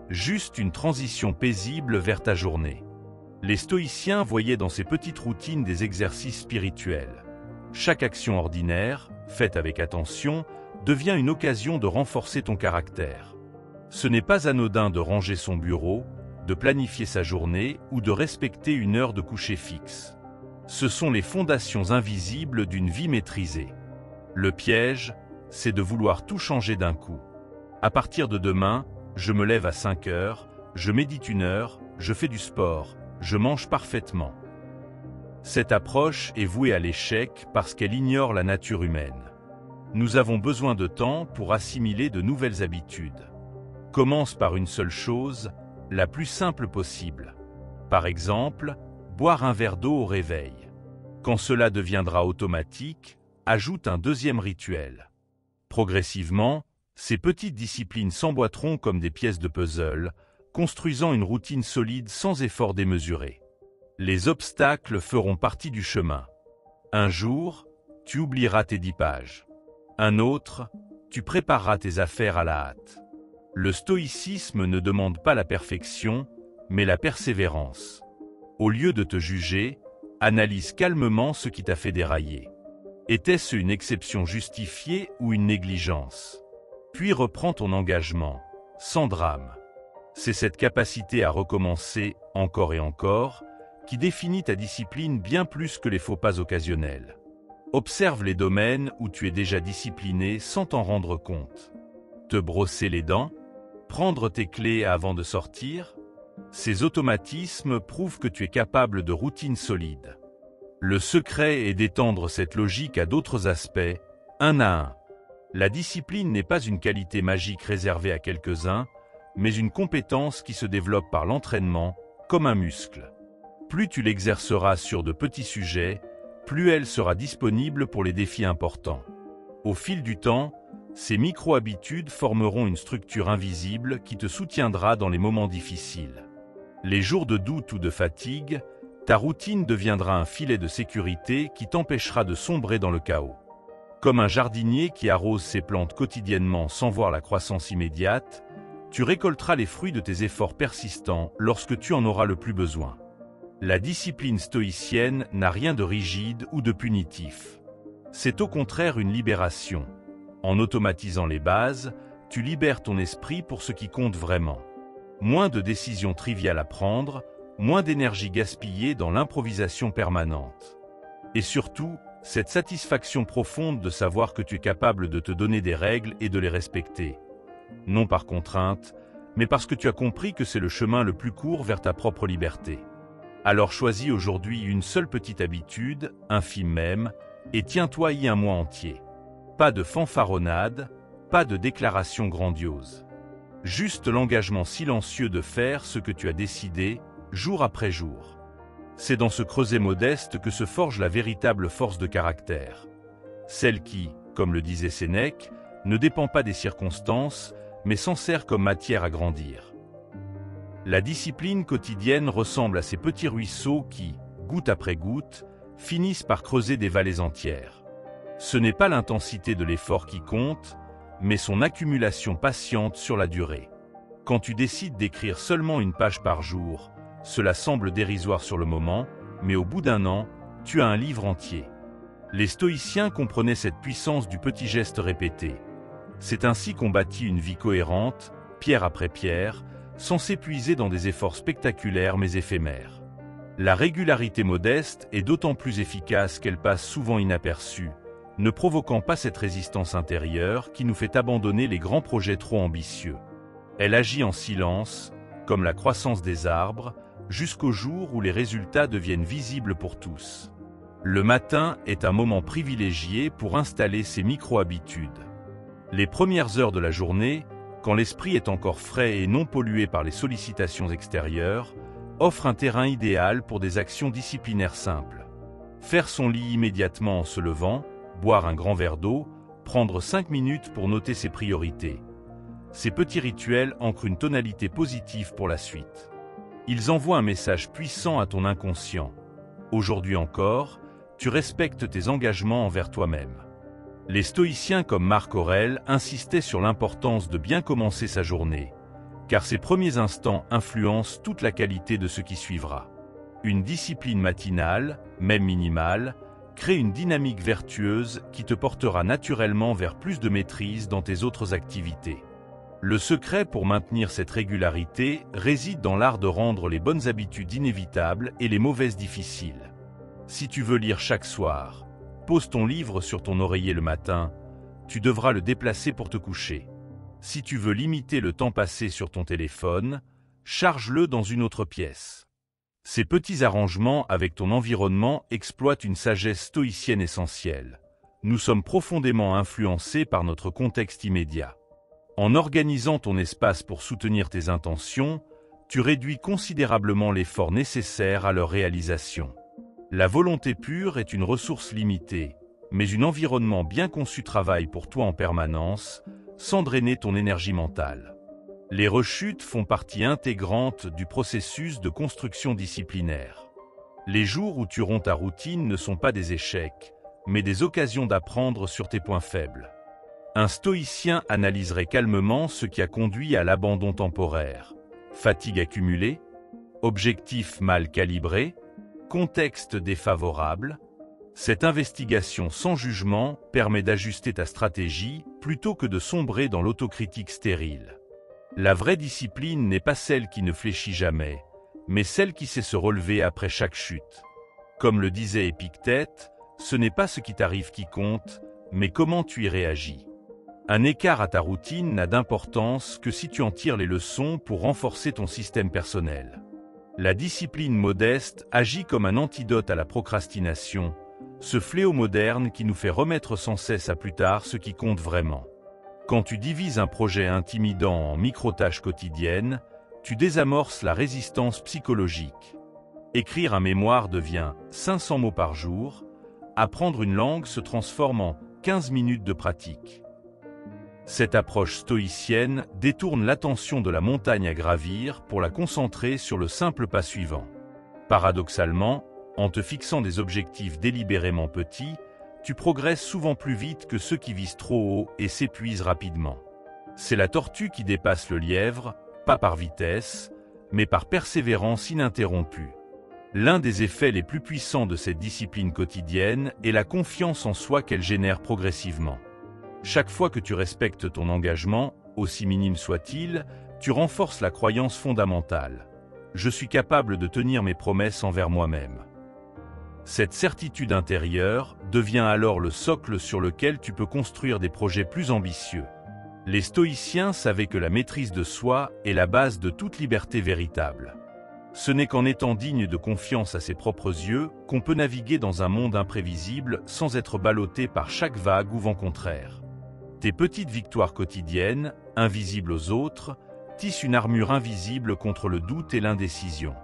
[SPEAKER 1] Juste une transition paisible vers ta journée. Les stoïciens voyaient dans ces petites routines des exercices spirituels. Chaque action ordinaire, faite avec attention, devient une occasion de renforcer ton caractère. Ce n'est pas anodin de ranger son bureau, de planifier sa journée ou de respecter une heure de coucher fixe. Ce sont les fondations invisibles d'une vie maîtrisée. Le piège, c'est de vouloir tout changer d'un coup. À partir de demain, je me lève à 5 heures, je médite 1 heure, je fais du sport, je mange parfaitement. Cette approche est vouée à l'échec parce qu'elle ignore la nature humaine. Nous avons besoin de temps pour assimiler de nouvelles habitudes. Commence par une seule chose, la plus simple possible. Par exemple, boire un verre d'eau au réveil. Quand cela deviendra automatique, ajoute un deuxième rituel. Progressivement, ces petites disciplines s'emboîteront comme des pièces de puzzle, construisant une routine solide sans effort démesuré. Les obstacles feront partie du chemin. Un jour, tu oublieras tes 10 pages. Un autre, tu prépareras tes affaires à la hâte. Le stoïcisme ne demande pas la perfection, mais la persévérance. Au lieu de te juger, analyse calmement ce qui t'a fait dérailler. Était-ce une exception justifiée ou une négligence? Puis reprends ton engagement, sans drame. C'est cette capacité à recommencer encore et encore qui définit ta discipline bien plus que les faux pas occasionnels. Observe les domaines où tu es déjà discipliné sans t'en rendre compte. Te brosser les dents? Prendre tes clés avant de sortir? Ces automatismes prouvent que tu es capable de routines solides. Le secret est d'étendre cette logique à d'autres aspects, un à un. La discipline n'est pas une qualité magique réservée à quelques-uns, mais une compétence qui se développe par l'entraînement, comme un muscle. Plus tu l'exerceras sur de petits sujets, plus elle sera disponible pour les défis importants. Au fil du temps, ces micro-habitudes formeront une structure invisible qui te soutiendra dans les moments difficiles. Les jours de doute ou de fatigue, ta routine deviendra un filet de sécurité qui t'empêchera de sombrer dans le chaos. Comme un jardinier qui arrose ses plantes quotidiennement sans voir la croissance immédiate, tu récolteras les fruits de tes efforts persistants lorsque tu en auras le plus besoin. La discipline stoïcienne n'a rien de rigide ou de punitif. C'est au contraire une libération. En automatisant les bases, tu libères ton esprit pour ce qui compte vraiment. Moins de décisions triviales à prendre, moins d'énergie gaspillée dans l'improvisation permanente. Et surtout, cette satisfaction profonde de savoir que tu es capable de te donner des règles et de les respecter. Non par contrainte, mais parce que tu as compris que c'est le chemin le plus court vers ta propre liberté. Alors choisis aujourd'hui une seule petite habitude, infime même, et tiens-toi-y un mois entier. Pas de fanfaronnade, pas de déclaration grandiose. Juste l'engagement silencieux de faire ce que tu as décidé, jour après jour. C'est dans ce creuset modeste que se forge la véritable force de caractère. Celle qui, comme le disait Sénèque, ne dépend pas des circonstances, mais s'en sert comme matière à grandir. La discipline quotidienne ressemble à ces petits ruisseaux qui, goutte après goutte, finissent par creuser des vallées entières. Ce n'est pas l'intensité de l'effort qui compte, mais son accumulation patiente sur la durée. Quand tu décides d'écrire seulement 1 page par jour, cela semble dérisoire sur le moment, mais au bout d'1 an, tu as un livre entier. Les stoïciens comprenaient cette puissance du petit geste répété. C'est ainsi qu'on bâtit une vie cohérente, pierre après pierre, sans s'épuiser dans des efforts spectaculaires mais éphémères. La régularité modeste est d'autant plus efficace qu'elle passe souvent inaperçue, ne provoquant pas cette résistance intérieure qui nous fait abandonner les grands projets trop ambitieux. Elle agit en silence, comme la croissance des arbres, jusqu'au jour où les résultats deviennent visibles pour tous. Le matin est un moment privilégié pour installer ces micro-habitudes. Les premières heures de la journée, quand l'esprit est encore frais et non pollué par les sollicitations extérieures, offrent un terrain idéal pour des actions disciplinaires simples. Faire son lit immédiatement en se levant, boire un grand verre d'eau, prendre 5 minutes pour noter ses priorités. Ces petits rituels ancrent une tonalité positive pour la suite. Ils envoient un message puissant à ton inconscient. Aujourd'hui encore, tu respectes tes engagements envers toi-même. Les stoïciens comme Marc Aurèle insistaient sur l'importance de bien commencer sa journée, car ces premiers instants influencent toute la qualité de ce qui suivra. Une discipline matinale, même minimale, crée une dynamique vertueuse qui te portera naturellement vers plus de maîtrise dans tes autres activités. Le secret pour maintenir cette régularité réside dans l'art de rendre les bonnes habitudes inévitables et les mauvaises difficiles. Si tu veux lire chaque soir, pose ton livre sur ton oreiller le matin, tu devras le déplacer pour te coucher. Si tu veux limiter le temps passé sur ton téléphone, charge-le dans une autre pièce. Ces petits arrangements avec ton environnement exploitent une sagesse stoïcienne essentielle. Nous sommes profondément influencés par notre contexte immédiat. En organisant ton espace pour soutenir tes intentions, tu réduis considérablement l'effort nécessaire à leur réalisation. La volonté pure est une ressource limitée, mais un environnement bien conçu travaille pour toi en permanence, sans drainer ton énergie mentale. Les rechutes font partie intégrante du processus de construction disciplinaire. Les jours où tu romps ta routine ne sont pas des échecs, mais des occasions d'apprendre sur tes points faibles. Un stoïcien analyserait calmement ce qui a conduit à l'abandon temporaire. Fatigue accumulée, objectif mal calibré, contexte défavorable. Cette investigation sans jugement permet d'ajuster ta stratégie plutôt que de sombrer dans l'autocritique stérile. La vraie discipline n'est pas celle qui ne fléchit jamais, mais celle qui sait se relever après chaque chute. Comme le disait Épictète, ce n'est pas ce qui t'arrive qui compte, mais comment tu y réagis. Un écart à ta routine n'a d'importance que si tu en tires les leçons pour renforcer ton système personnel. La discipline modeste agit comme un antidote à la procrastination, ce fléau moderne qui nous fait remettre sans cesse à plus tard ce qui compte vraiment. Quand tu divises un projet intimidant en micro-tâches quotidiennes, tu désamorces la résistance psychologique. Écrire un mémoire devient 500 mots par jour, apprendre une langue se transforme en 15 minutes de pratique. Cette approche stoïcienne détourne l'attention de la montagne à gravir pour la concentrer sur le simple pas suivant. Paradoxalement, en te fixant des objectifs délibérément petits, tu progresses souvent plus vite que ceux qui visent trop haut et s'épuisent rapidement. C'est la tortue qui dépasse le lièvre, pas par vitesse, mais par persévérance ininterrompue. L'un des effets les plus puissants de cette discipline quotidienne est la confiance en soi qu'elle génère progressivement. Chaque fois que tu respectes ton engagement, aussi minime soit-il, tu renforces la croyance fondamentale. Je suis capable de tenir mes promesses envers moi-même. Cette certitude intérieure devient alors le socle sur lequel tu peux construire des projets plus ambitieux. Les stoïciens savaient que la maîtrise de soi est la base de toute liberté véritable. Ce n'est qu'en étant digne de confiance à ses propres yeux qu'on peut naviguer dans un monde imprévisible sans être ballotté par chaque vague ou vent contraire. Tes petites victoires quotidiennes, invisibles aux autres, tissent une armure invisible contre le doute et l'indécision.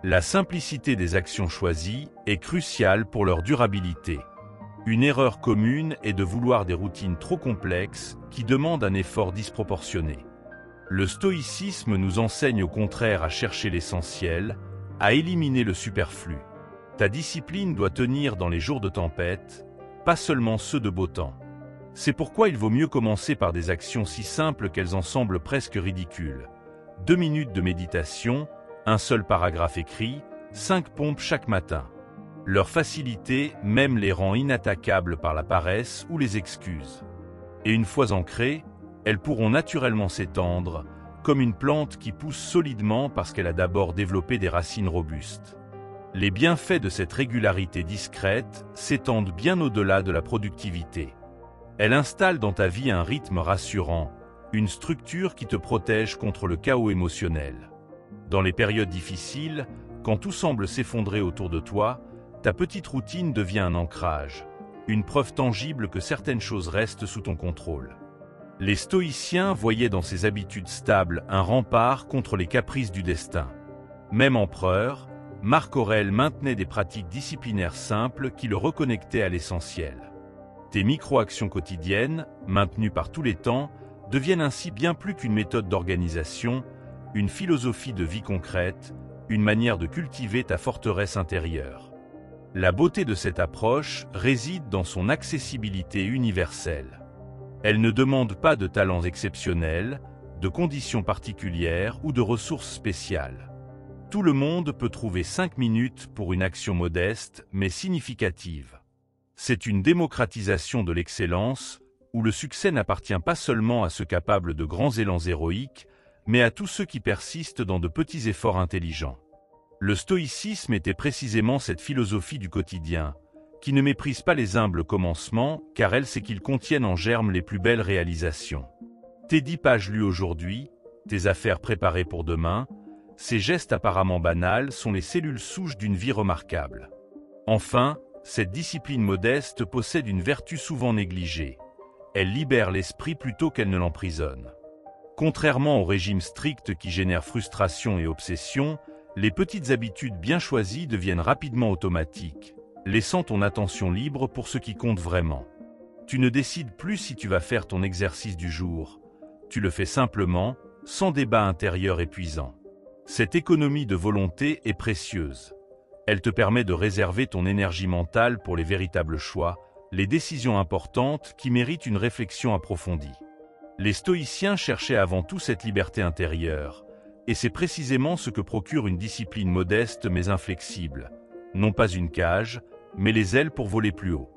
[SPEAKER 1] La simplicité des actions choisies est cruciale pour leur durabilité. Une erreur commune est de vouloir des routines trop complexes qui demandent un effort disproportionné. Le stoïcisme nous enseigne au contraire à chercher l'essentiel, à éliminer le superflu. Ta discipline doit tenir dans les jours de tempête, pas seulement ceux de beau temps. C'est pourquoi il vaut mieux commencer par des actions si simples qu'elles en semblent presque ridicules. 2 minutes de méditation, un seul paragraphe écrit, 5 pompes chaque matin. Leur facilité même les rend inattaquables par la paresse ou les excuses. Et une fois ancrées, elles pourront naturellement s'étendre, comme une plante qui pousse solidement parce qu'elle a d'abord développé des racines robustes. Les bienfaits de cette régularité discrète s'étendent bien au-delà de la productivité. Elle installe dans ta vie un rythme rassurant, une structure qui te protège contre le chaos émotionnel. Dans les périodes difficiles, quand tout semble s'effondrer autour de toi, Ta petite routine devient un ancrage, une preuve tangible que certaines choses restent sous ton contrôle. Les stoïciens voyaient dans ces habitudes stables un rempart contre les caprices du destin. Même empereur, Marc Aurèle maintenait des pratiques disciplinaires simples qui le reconnectaient à l'essentiel. Tes micro-actions quotidiennes, maintenues par tous les temps, deviennent ainsi bien plus qu'une méthode d'organisation, une philosophie de vie concrète, une manière de cultiver ta forteresse intérieure. La beauté de cette approche réside dans son accessibilité universelle. Elle ne demande pas de talents exceptionnels, de conditions particulières ou de ressources spéciales. Tout le monde peut trouver 5 minutes pour une action modeste mais significative. C'est une démocratisation de l'excellence où le succès n'appartient pas seulement à ceux capables de grands élans héroïques, mais à tous ceux qui persistent dans de petits efforts intelligents. Le stoïcisme était précisément cette philosophie du quotidien, qui ne méprise pas les humbles commencements, car elle sait qu'ils contiennent en germe les plus belles réalisations. Tes 10 pages lues aujourd'hui, tes affaires préparées pour demain, ces gestes apparemment banals sont les cellules souches d'une vie remarquable. Enfin, cette discipline modeste possède une vertu souvent négligée. Elle libère l'esprit plutôt qu'elle ne l'emprisonne. Contrairement au régime strict qui génère frustration et obsession, les petites habitudes bien choisies deviennent rapidement automatiques, laissant ton attention libre pour ce qui compte vraiment. Tu ne décides plus si tu vas faire ton exercice du jour. Tu le fais simplement, sans débat intérieur épuisant. Cette économie de volonté est précieuse. Elle te permet de réserver ton énergie mentale pour les véritables choix, les décisions importantes qui méritent une réflexion approfondie. Les stoïciens cherchaient avant tout cette liberté intérieure, et c'est précisément ce que procure une discipline modeste mais inflexible. Non pas une cage, mais les ailes pour voler plus haut.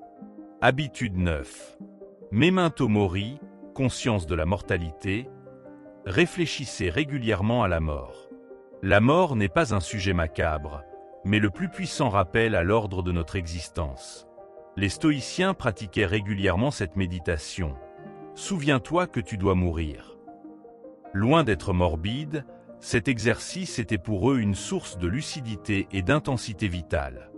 [SPEAKER 1] Habitude 9. Memento mori, conscience de la mortalité. Réfléchissez régulièrement à la mort. La mort n'est pas un sujet macabre, mais le plus puissant rappel à l'ordre de notre existence. Les stoïciens pratiquaient régulièrement cette méditation. Souviens-toi que tu dois mourir. Loin d'être morbide, cet exercice était pour eux une source de lucidité et d'intensité vitale.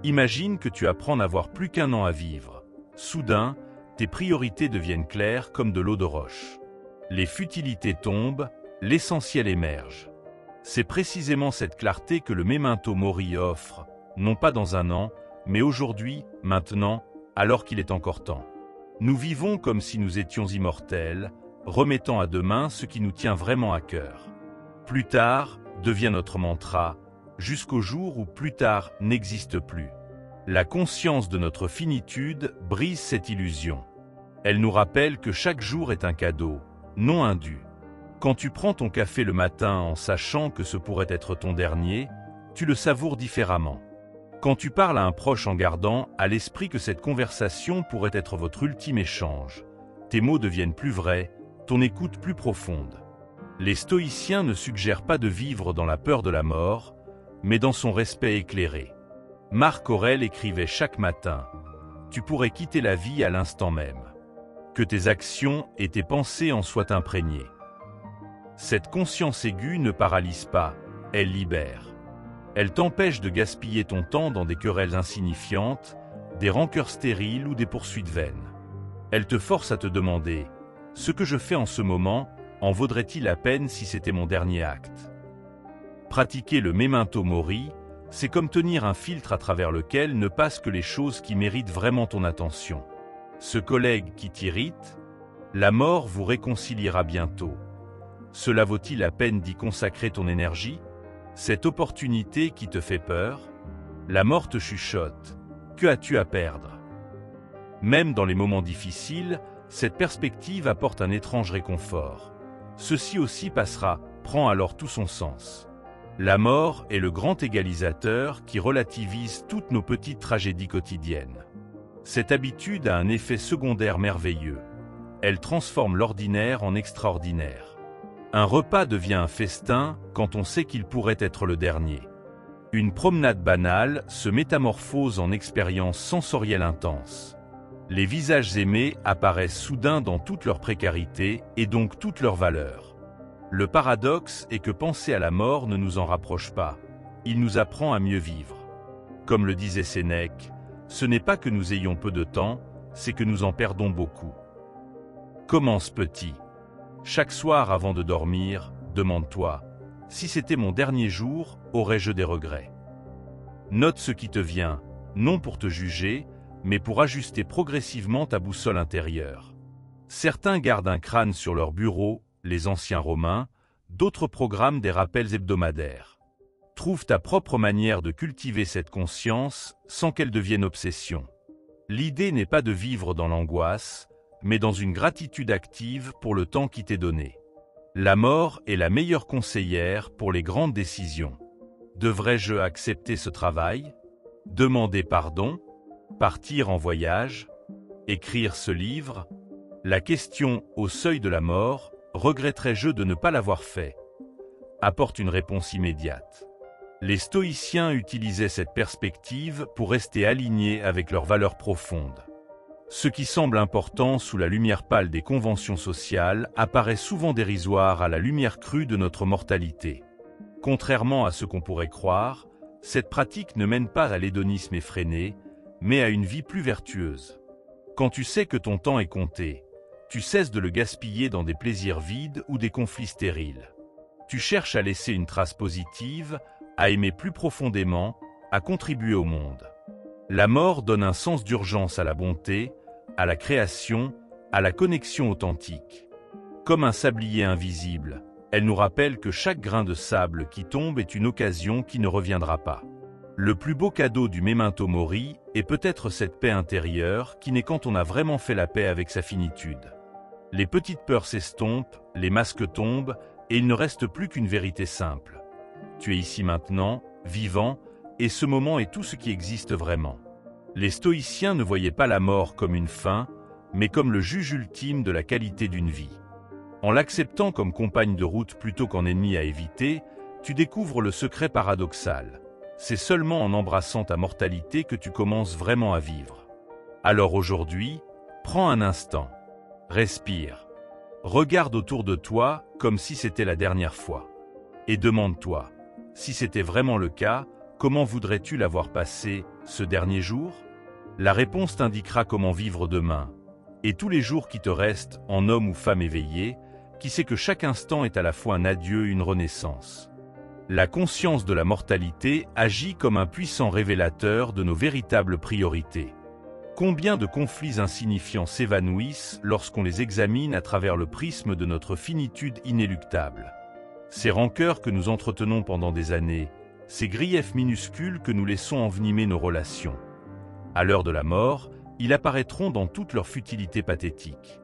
[SPEAKER 1] Imagine que tu apprends à n'avoir plus qu'un an à vivre. Soudain, tes priorités deviennent claires comme de l'eau de roche. Les futilités tombent, l'essentiel émerge. C'est précisément cette clarté que le Memento Mori offre, non pas dans un an, mais aujourd'hui, maintenant, alors qu'il est encore temps. Nous vivons comme si nous étions immortels, remettant à demain ce qui nous tient vraiment à cœur. Plus tard devient notre mantra, jusqu'au jour où plus tard n'existe plus. La conscience de notre finitude brise cette illusion. Elle nous rappelle que chaque jour est un cadeau, non un dû. Quand tu prends ton café le matin en sachant que ce pourrait être ton dernier, tu le savoures différemment. Quand tu parles à un proche en gardant à l'esprit que cette conversation pourrait être votre ultime échange, tes mots deviennent plus vrais, ton écoute plus profonde. Les stoïciens ne suggèrent pas de vivre dans la peur de la mort, mais dans son respect éclairé. Marc Aurèle écrivait chaque matin « Tu pourrais quitter la vie à l'instant même. Que tes actions et tes pensées en soient imprégnées. » Cette conscience aiguë ne paralyse pas, elle libère. Elle t'empêche de gaspiller ton temps dans des querelles insignifiantes, des rancœurs stériles ou des poursuites vaines. Elle te force à te demander « Ce que je fais en ce moment, en vaudrait-il la peine si c'était mon dernier acte ?» Pratiquer le Memento Mori, c'est comme tenir un filtre à travers lequel ne passent que les choses qui méritent vraiment ton attention. Ce collègue qui t'irrite, la mort vous réconciliera bientôt. Cela vaut-il la peine d'y consacrer ton énergie? Cette opportunité qui te fait peur, la mort te chuchote. Que as-tu à perdre? Même dans les moments difficiles, cette perspective apporte un étrange réconfort. Ceci aussi passera, prend alors tout son sens. La mort est le grand égalisateur qui relativise toutes nos petites tragédies quotidiennes. Cette habitude a un effet secondaire merveilleux. Elle transforme l'ordinaire en extraordinaire. Un repas devient un festin quand on sait qu'il pourrait être le dernier. Une promenade banale se métamorphose en expérience sensorielle intense. Les visages aimés apparaissent soudain dans toute leur précarité et donc toute leur valeur. Le paradoxe est que penser à la mort ne nous en rapproche pas, il nous apprend à mieux vivre. Comme le disait Sénèque, ce n'est pas que nous ayons peu de temps, c'est que nous en perdons beaucoup. Commence petit. Chaque soir avant de dormir, demande-toi, si c'était mon dernier jour, aurais-je des regrets? Note ce qui te vient, non pour te juger, mais pour ajuster progressivement ta boussole intérieure. Certains gardent un crâne sur leur bureau, les anciens Romains, d'autres programment des rappels hebdomadaires. Trouve ta propre manière de cultiver cette conscience sans qu'elle devienne obsession. L'idée n'est pas de vivre dans l'angoisse, mais dans une gratitude active pour le temps qui t'est donné. La mort est la meilleure conseillère pour les grandes décisions. Devrais-je accepter ce travail? Demander pardon? Partir en voyage? Écrire ce livre? La question au seuil de la mort, regretterais-je de ne pas l'avoir fait? Apporte une réponse immédiate. Les stoïciens utilisaient cette perspective pour rester alignés avec leurs valeurs profondes. Ce qui semble important sous la lumière pâle des conventions sociales apparaît souvent dérisoire à la lumière crue de notre mortalité. Contrairement à ce qu'on pourrait croire, cette pratique ne mène pas à l'hédonisme effréné, mais à une vie plus vertueuse. Quand tu sais que ton temps est compté, tu cesses de le gaspiller dans des plaisirs vides ou des conflits stériles. Tu cherches à laisser une trace positive, à aimer plus profondément, à contribuer au monde. La mort donne un sens d'urgence à la bonté, à la création, à la connexion authentique. Comme un sablier invisible, elle nous rappelle que chaque grain de sable qui tombe est une occasion qui ne reviendra pas. Le plus beau cadeau du Memento Mori est peut-être cette paix intérieure qui naît quand on a vraiment fait la paix avec sa finitude. Les petites peurs s'estompent, les masques tombent, et il ne reste plus qu'une vérité simple. Tu es ici maintenant, vivant, et ce moment est tout ce qui existe vraiment. Les stoïciens ne voyaient pas la mort comme une fin, mais comme le juge ultime de la qualité d'une vie. En l'acceptant comme compagne de route plutôt qu'en ennemi à éviter, tu découvres le secret paradoxal. C'est seulement en embrassant ta mortalité que tu commences vraiment à vivre. Alors aujourd'hui, prends un instant, respire, regarde autour de toi comme si c'était la dernière fois. Et demande-toi, si c'était vraiment le cas, comment voudrais-tu l'avoir passé, ce dernier jour? La réponse t'indiquera comment vivre demain. Et tous les jours qui te restent, en homme ou femme éveillé, qui sait que chaque instant est à la fois un adieu et une renaissance. La conscience de la mortalité agit comme un puissant révélateur de nos véritables priorités. Combien de conflits insignifiants s'évanouissent lorsqu'on les examine à travers le prisme de notre finitude inéluctable. Ces rancœurs que nous entretenons pendant des années, ces griefs minuscules que nous laissons envenimer nos relations. À l'heure de la mort, ils apparaîtront dans toute leur futilité pathétique.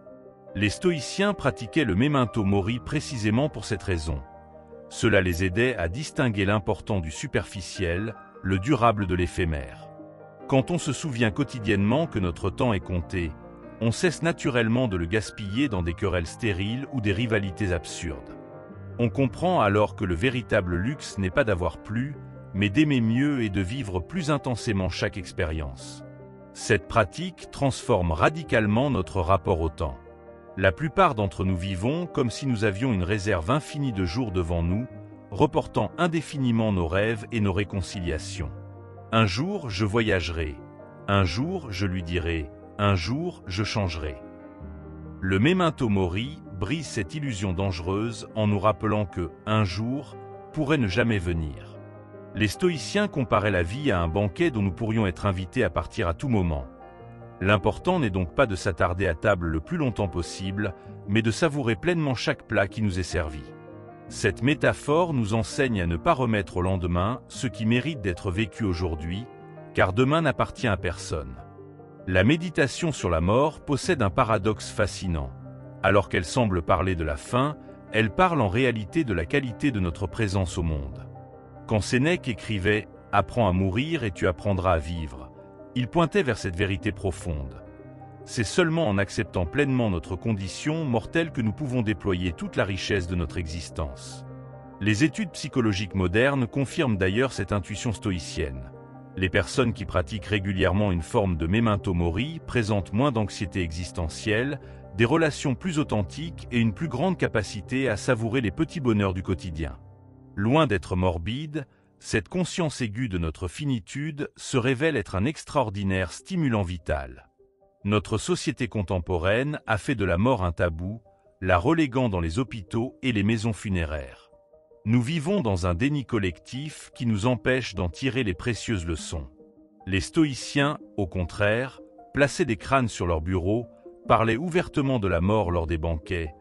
[SPEAKER 1] Les stoïciens pratiquaient le Memento Mori précisément pour cette raison. Cela les aidait à distinguer l'important du superficiel, le durable de l'éphémère. Quand on se souvient quotidiennement que notre temps est compté, on cesse naturellement de le gaspiller dans des querelles stériles ou des rivalités absurdes. On comprend alors que le véritable luxe n'est pas d'avoir plus, mais d'aimer mieux et de vivre plus intensément chaque expérience. Cette pratique transforme radicalement notre rapport au temps. La plupart d'entre nous vivons comme si nous avions une réserve infinie de jours devant nous, reportant indéfiniment nos rêves et nos réconciliations. Un jour, je voyagerai. Un jour, je lui dirai. Un jour, je changerai. Le Memento Mori brise cette illusion dangereuse en nous rappelant que « un jour » pourrait ne jamais venir. Les stoïciens comparaient la vie à un banquet dont nous pourrions être invités à partir à tout moment. L'important n'est donc pas de s'attarder à table le plus longtemps possible, mais de savourer pleinement chaque plat qui nous est servi. Cette métaphore nous enseigne à ne pas remettre au lendemain ce qui mérite d'être vécu aujourd'hui, car demain n'appartient à personne. La méditation sur la mort possède un paradoxe fascinant. Alors qu'elle semble parler de la fin, elle parle en réalité de la qualité de notre présence au monde. Quand Sénèque écrivait « Apprends à mourir et tu apprendras à vivre », il pointait vers cette vérité profonde. C'est seulement en acceptant pleinement notre condition mortelle que nous pouvons déployer toute la richesse de notre existence. Les études psychologiques modernes confirment d'ailleurs cette intuition stoïcienne. Les personnes qui pratiquent régulièrement une forme de Memento Mori présentent moins d'anxiété existentielle, des relations plus authentiques et une plus grande capacité à savourer les petits bonheurs du quotidien. Loin d'être morbide, Cette conscience aiguë de notre finitude se révèle être un extraordinaire stimulant vital. Notre société contemporaine a fait de la mort un tabou, la reléguant dans les hôpitaux et les maisons funéraires. Nous vivons dans un déni collectif qui nous empêche d'en tirer les précieuses leçons. Les stoïciens, au contraire, plaçaient des crânes sur leurs bureaux, parlaient ouvertement de la mort lors des banquets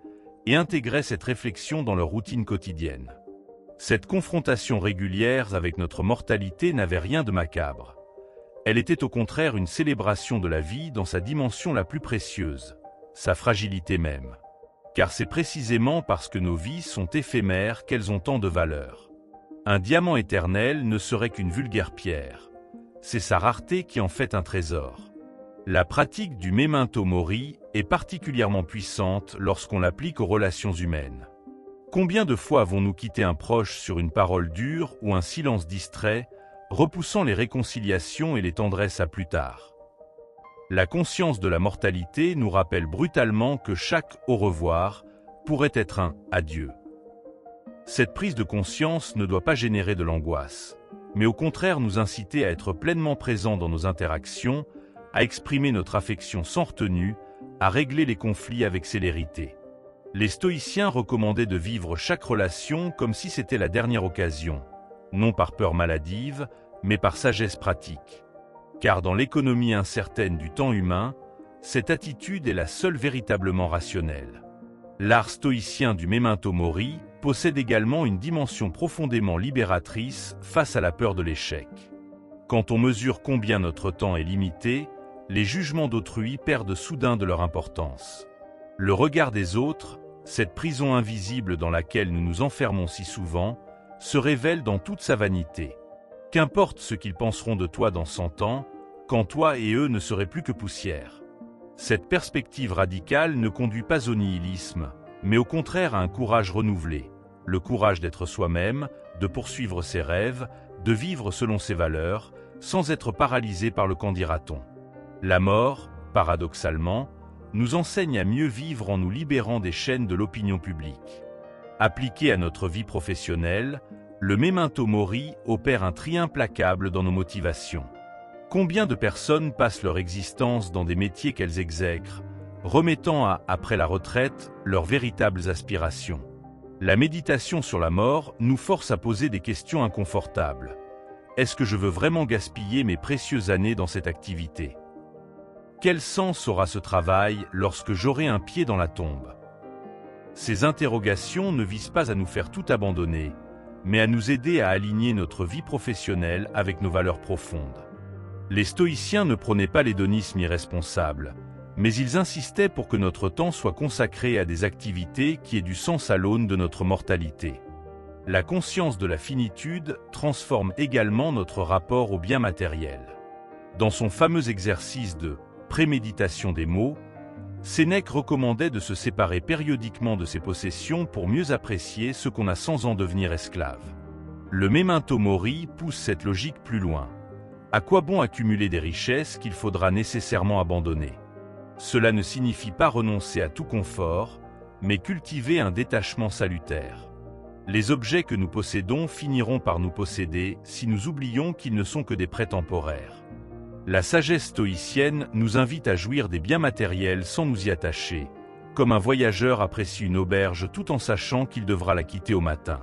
[SPEAKER 1] et intégraient cette réflexion dans leur routine quotidienne. Cette confrontation régulière avec notre mortalité n'avait rien de macabre. Elle était au contraire une célébration de la vie dans sa dimension la plus précieuse, sa fragilité même. Car c'est précisément parce que nos vies sont éphémères qu'elles ont tant de valeur. Un diamant éternel ne serait qu'une vulgaire pierre. C'est sa rareté qui en fait un trésor. La pratique du memento mori est particulièrement puissante lorsqu'on l'applique aux relations humaines. Combien de fois avons-nous quitté un proche sur une parole dure ou un silence distrait, repoussant les réconciliations et les tendresses à plus tard? La conscience de la mortalité nous rappelle brutalement que chaque « au revoir » pourrait être un « adieu ». Cette prise de conscience ne doit pas générer de l'angoisse, mais au contraire nous inciter à être pleinement présents dans nos interactions, à exprimer notre affection sans retenue, à régler les conflits avec célérité. Les stoïciens recommandaient de vivre chaque relation comme si c'était la dernière occasion, non par peur maladive, mais par sagesse pratique. Car dans l'économie incertaine du temps humain, cette attitude est la seule véritablement rationnelle. L'art stoïcien du memento mori possède également une dimension profondément libératrice face à la peur de l'échec. Quand on mesure combien notre temps est limité, les jugements d'autrui perdent soudain de leur importance. Le regard des autres, cette prison invisible dans laquelle nous nous enfermons si souvent, se révèle dans toute sa vanité. Qu'importe ce qu'ils penseront de toi dans 100 ans, quand toi et eux ne seraient plus que poussière. Cette perspective radicale ne conduit pas au nihilisme, mais au contraire à un courage renouvelé, le courage d'être soi-même, de poursuivre ses rêves, de vivre selon ses valeurs, sans être paralysé par le qu'en dira-t-on. La mort, paradoxalement, nous enseigne à mieux vivre en nous libérant des chaînes de l'opinion publique. Appliqué à notre vie professionnelle, le memento mori opère un tri implacable dans nos motivations. Combien de personnes passent leur existence dans des métiers qu'elles exècrent, remettant après la retraite, leurs véritables aspirations. La méditation sur la mort nous force à poser des questions inconfortables. Est-ce que je veux vraiment gaspiller mes précieuses années dans cette activité? Quel sens aura ce travail lorsque j'aurai un pied dans la tombe? Ces interrogations ne visent pas à nous faire tout abandonner, mais à nous aider à aligner notre vie professionnelle avec nos valeurs profondes. Les stoïciens ne prônaient pas l'hédonisme irresponsable, mais ils insistaient pour que notre temps soit consacré à des activités qui aient du sens à l'aune de notre mortalité. La conscience de la finitude transforme également notre rapport au bien matériel. Dans son fameux exercice de préméditation des mots, Sénèque recommandait de se séparer périodiquement de ses possessions pour mieux apprécier ce qu'on a sans en devenir esclave. Le memento mori pousse cette logique plus loin. À quoi bon accumuler des richesses qu'il faudra nécessairement abandonner? Cela ne signifie pas renoncer à tout confort, mais cultiver un détachement salutaire. Les objets que nous possédons finiront par nous posséder si nous oublions qu'ils ne sont que des prêts temporaires. La sagesse stoïcienne nous invite à jouir des biens matériels sans nous y attacher, comme un voyageur apprécie une auberge tout en sachant qu'il devra la quitter au matin.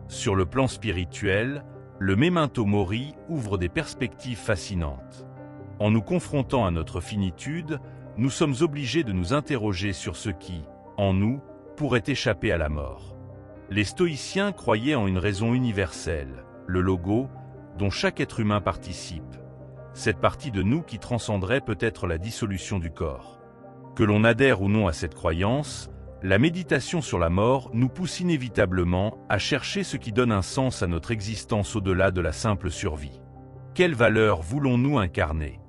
[SPEAKER 1] Sur le plan spirituel, le memento mori ouvre des perspectives fascinantes. En nous confrontant à notre finitude, nous sommes obligés de nous interroger sur ce qui, en nous, pourrait échapper à la mort. Les stoïciens croyaient en une raison universelle, le logo, dont chaque être humain participe. Cette partie de nous qui transcenderait peut-être la dissolution du corps. Que l'on adhère ou non à cette croyance, la méditation sur la mort nous pousse inévitablement à chercher ce qui donne un sens à notre existence au-delà de la simple survie. Quelle valeur voulons-nous incarner?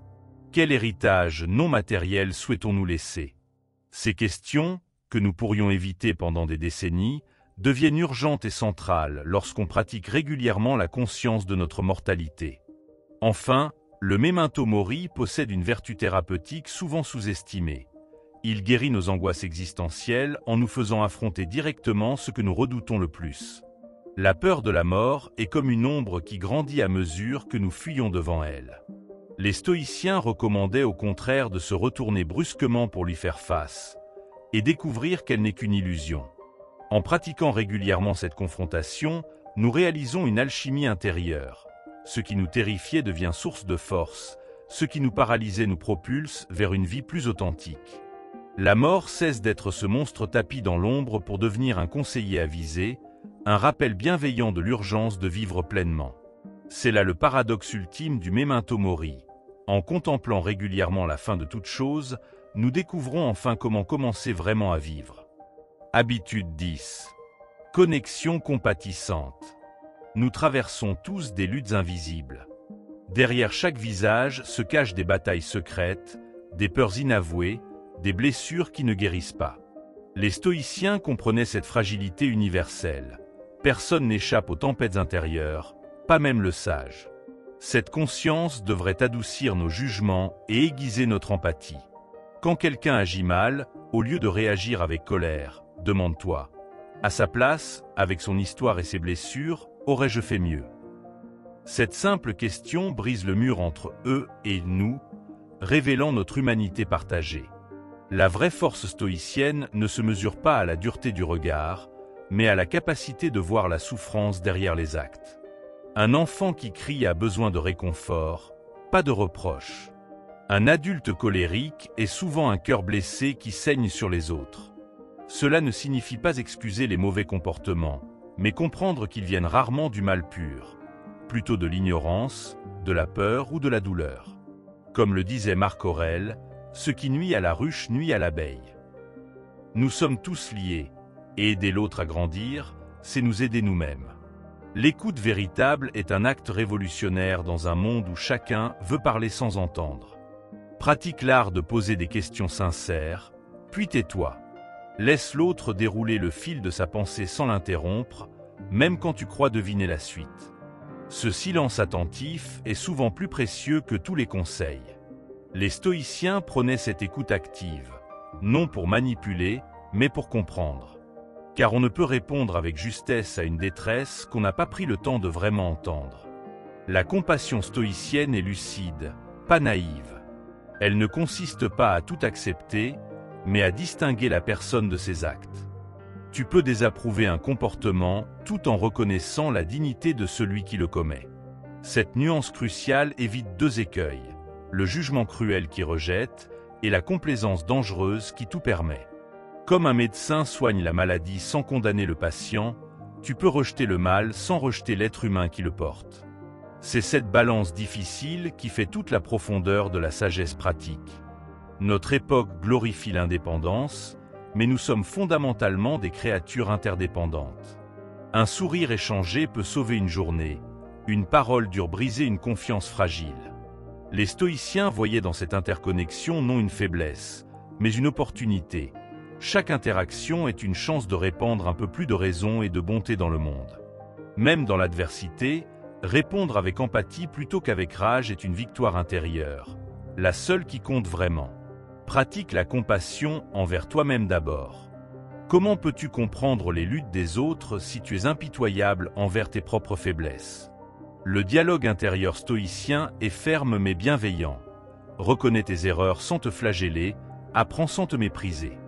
[SPEAKER 1] Quel héritage non matériel souhaitons-nous laisser? Ces questions, que nous pourrions éviter pendant des décennies, deviennent urgentes et centrales lorsqu'on pratique régulièrement la conscience de notre mortalité. Enfin, le memento mori possède une vertu thérapeutique souvent sous-estimée. Il guérit nos angoisses existentielles en nous faisant affronter directement ce que nous redoutons le plus. La peur de la mort est comme une ombre qui grandit à mesure que nous fuyons devant elle. Les stoïciens recommandaient au contraire de se retourner brusquement pour lui faire face et découvrir qu'elle n'est qu'une illusion. En pratiquant régulièrement cette confrontation, nous réalisons une alchimie intérieure. Ce qui nous terrifiait devient source de force, ce qui nous paralysait nous propulse vers une vie plus authentique. La mort cesse d'être ce monstre tapi dans l'ombre pour devenir un conseiller avisé, un rappel bienveillant de l'urgence de vivre pleinement. C'est là le paradoxe ultime du memento mori. En contemplant régulièrement la fin de toute chose, nous découvrons enfin comment commencer vraiment à vivre. Habitude 10. Connexion compatissante. Nous traversons tous des luttes invisibles. Derrière chaque visage se cachent des batailles secrètes, des peurs inavouées, des blessures qui ne guérissent pas. Les stoïciens comprenaient cette fragilité universelle. Personne n'échappe aux tempêtes intérieures, pas même le sage. Cette conscience devrait adoucir nos jugements et aiguiser notre empathie. Quand quelqu'un agit mal, au lieu de réagir avec colère, demande-toi, à sa place, avec son histoire et ses blessures, aurais-je fait mieux? Cette simple question brise le mur entre eux et nous, révélant notre humanité partagée. La vraie force stoïcienne ne se mesure pas à la dureté du regard, mais à la capacité de voir la souffrance derrière les actes. Un enfant qui crie a besoin de réconfort, pas de reproche. Un adulte colérique est souvent un cœur blessé qui saigne sur les autres. Cela ne signifie pas excuser les mauvais comportements, mais comprendre qu'ils viennent rarement du mal pur, plutôt de l'ignorance, de la peur ou de la douleur. Comme le disait Marc Aurèle, ce qui nuit à la ruche nuit à l'abeille. Nous sommes tous liés, et aider l'autre à grandir, c'est nous aider nous-mêmes. L'écoute véritable est un acte révolutionnaire dans un monde où chacun veut parler sans entendre. Pratique l'art de poser des questions sincères, puis tais-toi. Laisse l'autre dérouler le fil de sa pensée sans l'interrompre, même quand tu crois deviner la suite. Ce silence attentif est souvent plus précieux que tous les conseils. Les stoïciens prenaient cette écoute active, non pour manipuler, mais pour comprendre. Car on ne peut répondre avec justesse à une détresse qu'on n'a pas pris le temps de vraiment entendre. La compassion stoïcienne est lucide, pas naïve. Elle ne consiste pas à tout accepter, mais à distinguer la personne de ses actes. Tu peux désapprouver un comportement tout en reconnaissant la dignité de celui qui le commet. Cette nuance cruciale évite deux écueils, le jugement cruel qui rejette et la complaisance dangereuse qui tout permet. Comme un médecin soigne la maladie sans condamner le patient, tu peux rejeter le mal sans rejeter l'être humain qui le porte. C'est cette balance difficile qui fait toute la profondeur de la sagesse pratique. Notre époque glorifie l'indépendance, mais nous sommes fondamentalement des créatures interdépendantes. Un sourire échangé peut sauver une journée, une parole dure briser une confiance fragile. Les stoïciens voyaient dans cette interconnexion non une faiblesse, mais une opportunité. Chaque interaction est une chance de répandre un peu plus de raison et de bonté dans le monde. Même dans l'adversité, répondre avec empathie plutôt qu'avec rage est une victoire intérieure, la seule qui compte vraiment. Pratique la compassion envers toi-même d'abord. Comment peux-tu comprendre les luttes des autres si tu es impitoyable envers tes propres faiblesses? Le dialogue intérieur stoïcien est ferme mais bienveillant. Reconnais tes erreurs sans te flageller, apprends sans te mépriser.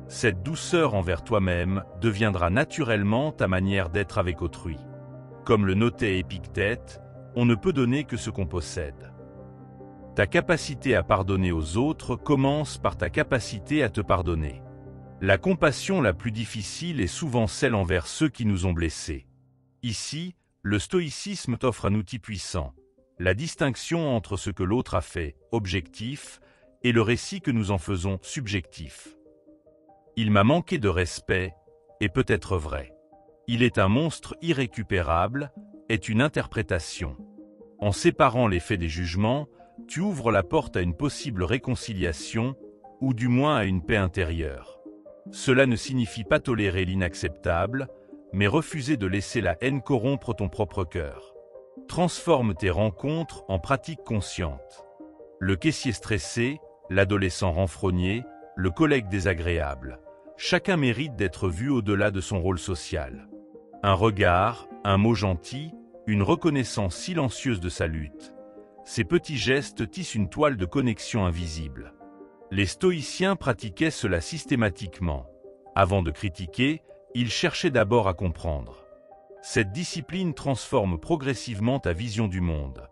[SPEAKER 1] Cette douceur envers toi-même deviendra naturellement ta manière d'être avec autrui. Comme le notait Épictète, on ne peut donner que ce qu'on possède. Ta capacité à pardonner aux autres commence par ta capacité à te pardonner. La compassion la plus difficile est souvent celle envers ceux qui nous ont blessés. Ici, le stoïcisme t'offre un outil puissant, la distinction entre ce que l'autre a fait, objectif, et le récit que nous en faisons, subjectif. Il m'a manqué de respect, et peut-être vrai. Il est un monstre irrécupérable, est une interprétation. En séparant les faits des jugements, tu ouvres la porte à une possible réconciliation, ou du moins à une paix intérieure. Cela ne signifie pas tolérer l'inacceptable, mais refuser de laisser la haine corrompre ton propre cœur. Transforme tes rencontres en pratiques conscientes. Le caissier stressé, l'adolescent renfrogné, le collègue désagréable. Chacun mérite d'être vu au-delà de son rôle social. Un regard, Un mot gentil, une reconnaissance silencieuse de sa lutte. Ces petits gestes tissent une toile de connexion invisible. Les stoïciens pratiquaient cela systématiquement. Avant de critiquer, ils cherchaient d'abord à comprendre. Cette discipline transforme progressivement ta vision du monde.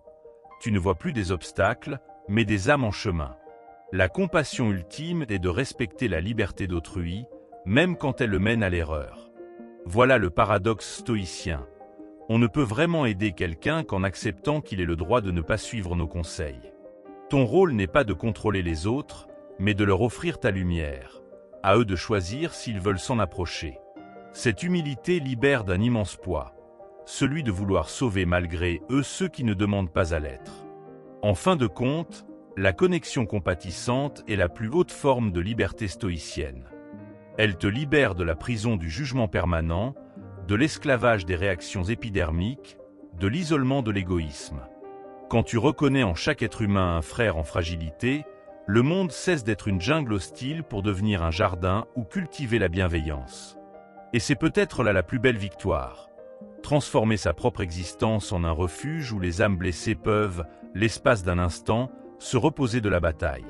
[SPEAKER 1] Tu ne vois plus des obstacles, mais des âmes en chemin. La compassion ultime est de respecter la liberté d'autrui, même quand elle le mène à l'erreur. Voilà le paradoxe stoïcien. On ne peut vraiment aider quelqu'un qu'en acceptant qu'il ait le droit de ne pas suivre nos conseils. Ton rôle n'est pas de contrôler les autres, mais de leur offrir ta lumière. À eux de choisir s'ils veulent s'en approcher. Cette humilité libère d'un immense poids, celui de vouloir sauver malgré eux ceux qui ne demandent pas à l'être. En fin de compte, la connexion compatissante est la plus haute forme de liberté stoïcienne. Elle te libère de la prison du jugement permanent, de l'esclavage des réactions épidermiques, de l'isolement de l'égoïsme. Quand tu reconnais en chaque être humain un frère en fragilité, le monde cesse d'être une jungle hostile pour devenir un jardin où cultiver la bienveillance. Et c'est peut-être là la plus belle victoire. Transformer sa propre existence en un refuge où les âmes blessées peuvent, l'espace d'un instant, se reposer de la bataille.